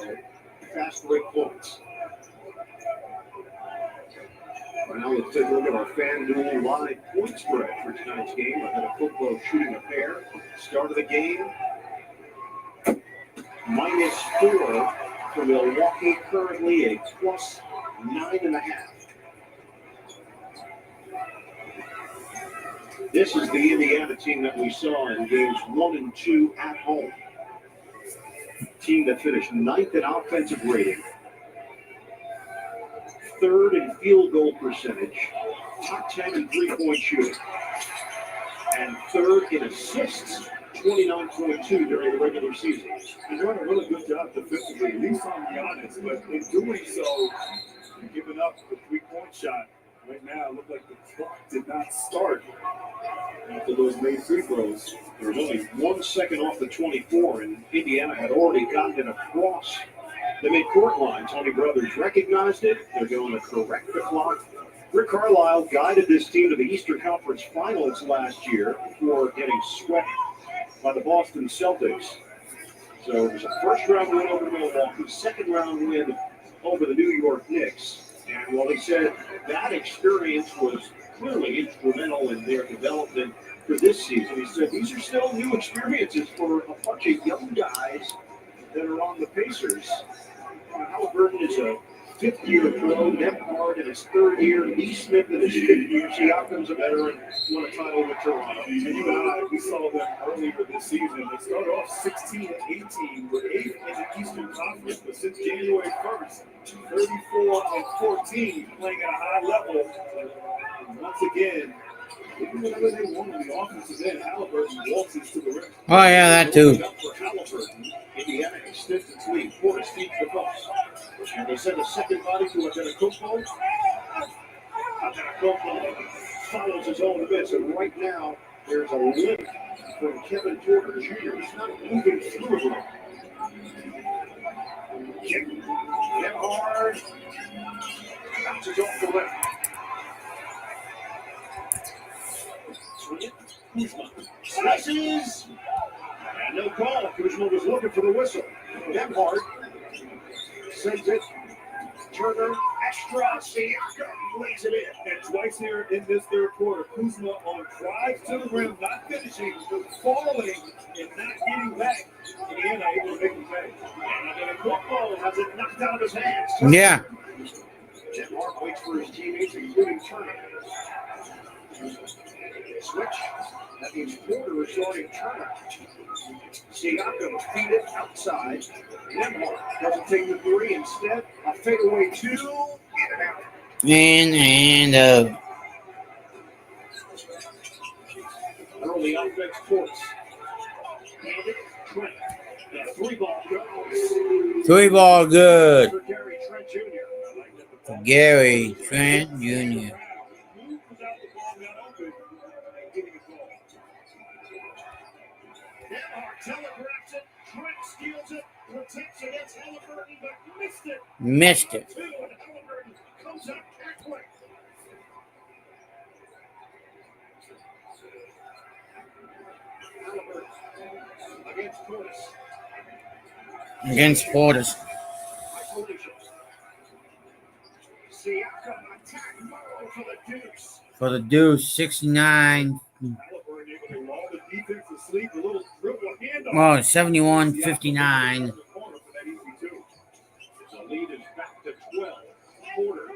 fast break points. Well, now let's take a look at our FanDuel live point spread for tonight's game. Ahead of football shooting a pair. Start of the game, -4 for Milwaukee. Currently a plus 9.5. This is the Indiana team that we saw in games 1 and 2 at home. Team that finished 9th in offensive rating, 3rd in field goal percentage, top 10 in three-point shooting, and 3rd in assists, 29.2 during the regular season. He's doing a really good job defensively, at least on Giannis, but in doing so, giving up the three-point shot. Right now, it looked like the clock did not start after those made free throws. There was only 1 second off the 24, and Indiana had already gotten it across the midcourt line. Tony Brothers recognized it. They're going to correct the clock. Rick Carlisle guided this team to the Eastern Conference Finals last year before getting swept by the Boston Celtics. So it was a first-round win over Milwaukee, second-round win over the New York Knicks. And while he said that experience was clearly instrumental in their development for this season, he said these are still new experiences for a bunch of young guys that are on the Pacers. Halliburton is a fifth-year pro, Nemhard in his third year, E. Smith in his fifth year, Siakam's a veteran, won a title with Toronto. And you and I, we saw them earlier this season. They started off 16-18, were 8th in the Eastern Conference, but since January 1st, 34-14, playing at a high level. And once again, whatever they want on the offensive end, Halliburton waltzes to the rim. Oh, yeah, that too. For Halliburton, Indiana extends its lead. Portis feeds the post. And they send a second body to Antetokounmpo. Antetokounmpo follows his own miss, and right now there's a limp from Kevin Porter Jr. He's not moving through it. Get hard. Bounces off the rim. Swing it. Kuzma slices. And no call. Kuzma was looking for the whistle. Nemhard sends it. Turner, extra cross. Siakam lays it in. And twice here in this third quarter, Kuzma on drives to the rim, not finishing, falling, and not getting back. Indiana able to make the pay. And then a quick ball has it knocked out of his hands. Yeah. Jim Mark waits for his teammates, including Turner. Switch. That means Porter is starting Turner. Siakam feed it outside. Nemhart doesn't take the three. Instead, a fadeaway two. In and out. In and out. Early offense course. And it, Trent. The three ball goes. 3 ball good. For Gary Trent Jr. For Gary Trent Jr. Telegraphs it. Trent steals it. Protects against Halliburton, but missed it. Missed it. Two, and Halliburton comes up halfway. Halliburton against Portis. Against Portis. Isolation. Siakam attack mode for the Deuce. For the Deuce, 69. Halliburton able to lull the defense to sleep. A little dribble handoff. Well, 71-59. The lead is back to 12. Porter.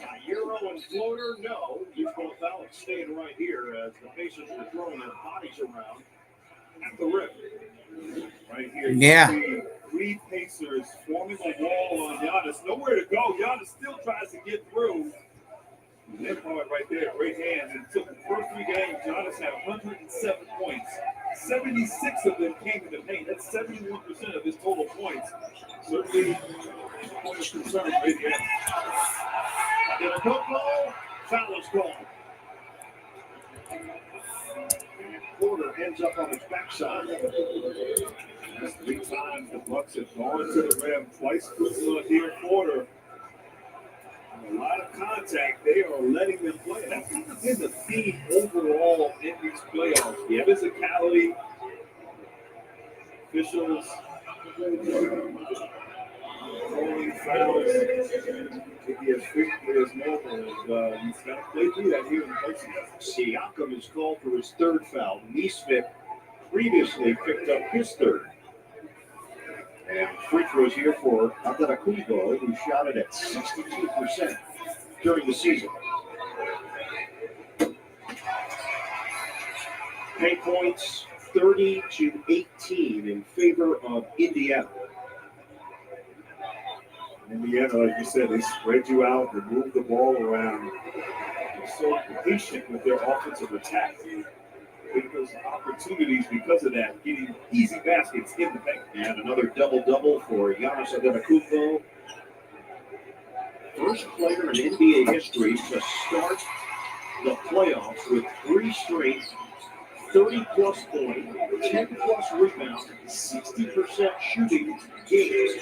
A Euro and floater, no. You've got Alex staying right here as the Pacers are throwing their bodies around at the rim. Right here. Yeah. You see three Pacers forming a wall on Giannis. Nowhere to go. Giannis still tries to get through. Nemhart right there, great hands. And took the first 3 games, Giannis had 107 points. 76 of them came in the paint. That's 71% of his total points. Certainly, point of concern right here. And a football, foul is called. And Porter ends up on his backside. That's 3 times the Bucks have gone to the rim. Twice here, Porter. A lot of contact. They are letting them play. That's kind of been the theme overall in these playoffs. The physicality, officials, calling fouls, to be as quickly as normal. He's got to play through that here in person. Siakam is called for his 3rd foul. Nesmith previously picked up his 3rd. And free throws here for Antetokounmpo, who shot it at 62% during the season. Pay points 30-18 in favor of Indiana. Indiana, like you said, they spread you out, they move the ball around. They're so patient with their offensive attack. Because opportunities because of that, getting easy baskets in the paint. And another double-double for Giannis Antetokounmpo. First player in NBA history to start the playoffs with 3 straight 30-plus point, 10-plus rebound, 60% shooting games.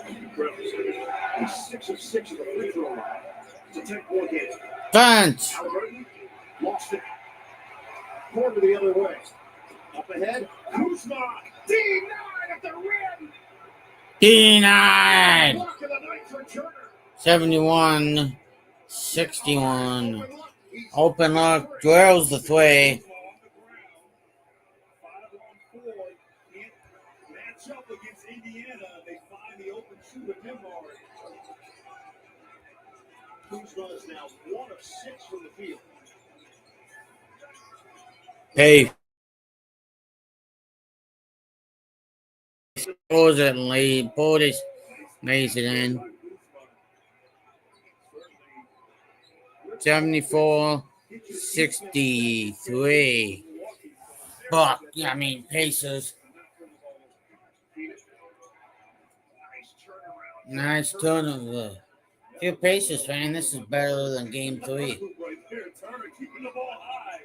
Incredible. He's 6 of 6 at the free throw line to 10-point game. Bunch. Lost it. Porter the other way. Up ahead, Kuzma. D9 at the rim. D9. Block of the night for Turner. 71-61. Open look, drills the 3. Match up against Indiana. They find the open shooter, Nemhart. Kuzma is now 1 of 6 from the field. Hey. Pulls it and lead. Portis lays it in. 74-63. Pacers. Nice turnover. If you're a Pacers fan, this is better than game 3. Right there, Turner keeping the ball high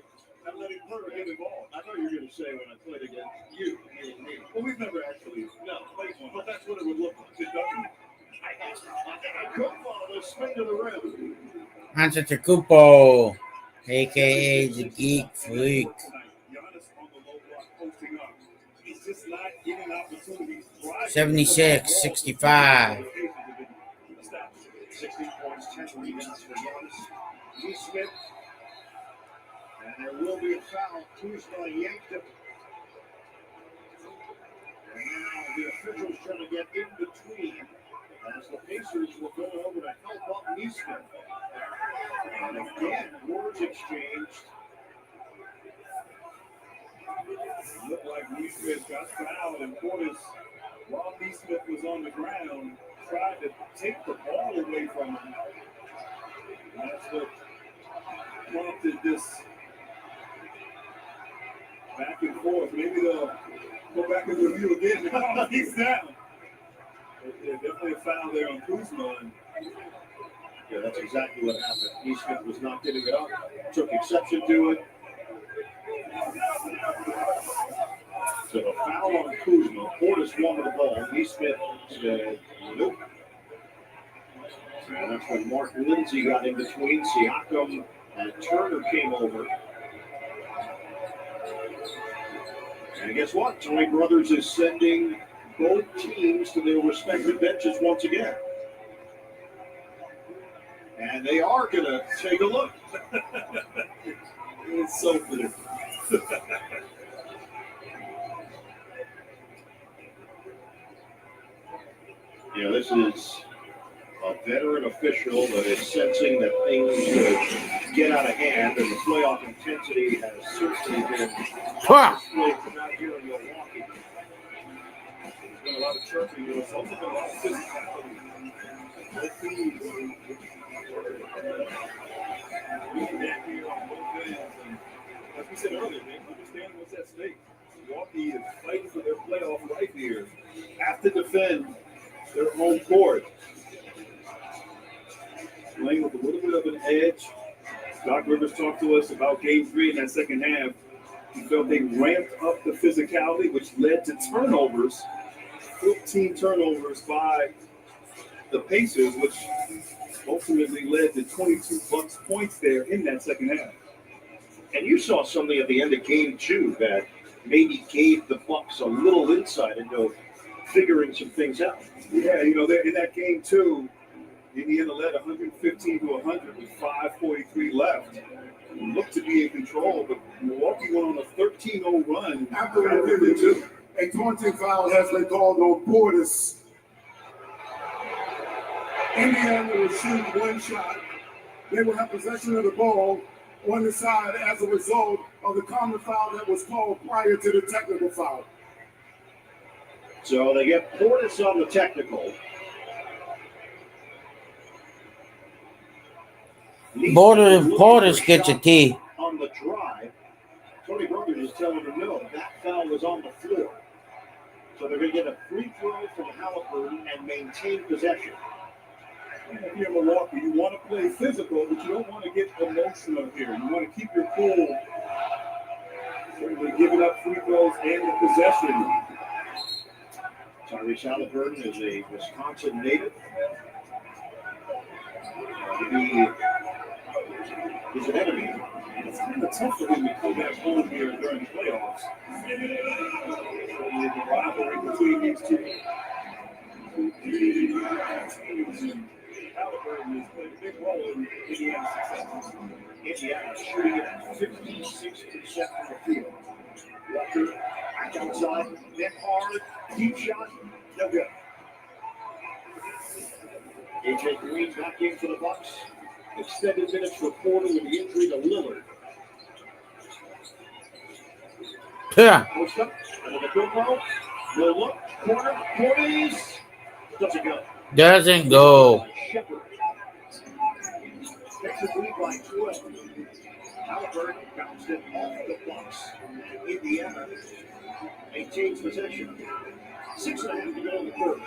and letting Porter get involved. I know you're going to say when I played against you and me. Well, we've never actually played one, but that's what it would look like. It doesn't. Football, the swing to the rim. Antetokounmpo, a.k.a. the Geek Freak. Giannis on the low block posting up. He's just not giving opportunities. 76-65. 16 points, 10 rebounds for Giannis. Smith. And there will be a foul. Kuzma yanked him. And now the officials trying to get in between as the Pacers will go over to help up Neesmith. And again, words exchanged. It looked like Neesmith got fouled, and Portis, while Neesmith was on the ground, tried to take the ball away from him. And that's what prompted this back and forth. Maybe they'll go back and review again. No, he's down. Yeah, definitely a foul there on Kuzma. Yeah, that's exactly what happened. Neesmith was not giving it up, took exception to it. So a foul on Kuzma. Portis wanted the ball. Neesmith said, nope. And that's when Mark Lindsay got in between. Siakam and Turner came over. And guess what? Tony Brothers is sending both teams to their respective benches once again. And they are going to take a look. It's so clear. Yeah, this is a veteran official that is sensing that things could get out of hand, and the playoff intensity has certainly been displayed from out here in Milwaukee. There's been a lot of chirping. There's also been a lot of physicality. Both teams being back here on both ends. And as we said earlier, they understand what's at stake. Milwaukee is fighting for their playoff right here. Have to defend their home court. Playing with a little bit of an edge. Doc Rivers talked to us about Game 3 in that second half. He felt they ramped up the physicality, which led to turnovers. 15 turnovers by the Pacers, which ultimately led to 22 Bucks points there in that second half. And you saw something at the end of Game 2 that maybe gave the Bucks a little insight into figuring some things out. Yeah, you know, in that Game 2, Indiana led 115 to 100 with 5:43 left. Looked to be in control, but Milwaukee went on a 13-0 run. After the a taunting foul has been called on Portis. Indiana will shoot one shot. They will have possession of the ball on the side as a result of the common foul that was called prior to the technical foul. So they get Portis on the technical. Portis gets a T. On the drive, Tony Brothers is telling him no, that foul was on the floor. So they're going to get a free throw from Halliburton and maintain possession. If you're Milwaukee, you want to play physical, but you don't want to get emotional here. You want to keep your cool. Certainly giving up free throws and the possession. Tyrese Halliburton is a Wisconsin native. He's an enemy. It's kind of tough for him to come back home here during the playoffs. The rivalry between these two teams, and Halliburton has played a big role in Indiana's success. Indiana shooting at 56% from the field. Walker back outside, net hard, deep shot, no good. AJ Green back in for the Bucks. Extended minutes for Porter with the injury to Lillard. Yeah. Post up, and the good ball. No look, corner, Portis. Doesn't go. Doesn't go. Shepard. Takes the lead by 12. Halliburton bounced it off the Bucks. Indiana maintains possession. 6.5 to go in the third.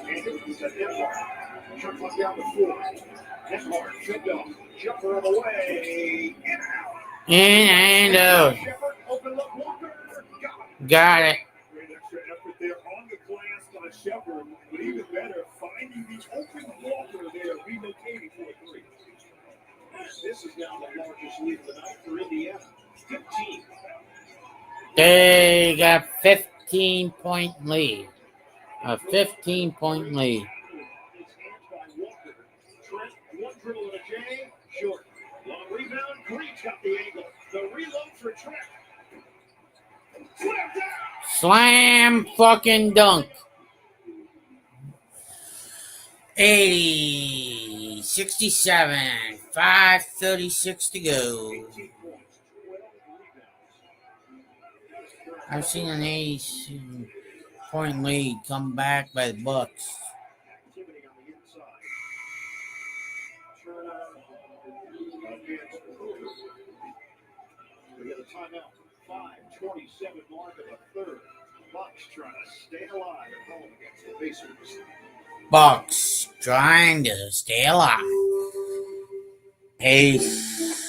Andrews at Denmark. Shot clock down to 4. Denmark tripped off. Jumper on the way. In and out. In and out. Shepard, open look, Walker. Got it. Great extra effort there on the glass by Shepard, but even better, finding the open Walker there, relocating for a 3. This is now the largest lead of the night for Indiana. 15. They got 15-point lead. A 15-point lead. One dribble and a J, short. Long rebound, Green's got the angle. The reload for Trent. Slam fucking dunk. 80, 67, 5:36 to go. I've seen an 80-point lead come back by the Bucks. We got a timeout. 5:27 mark of the third. Bucks trying to stay alive at home against the Pacers. Bucks trying to stay alive. Peace.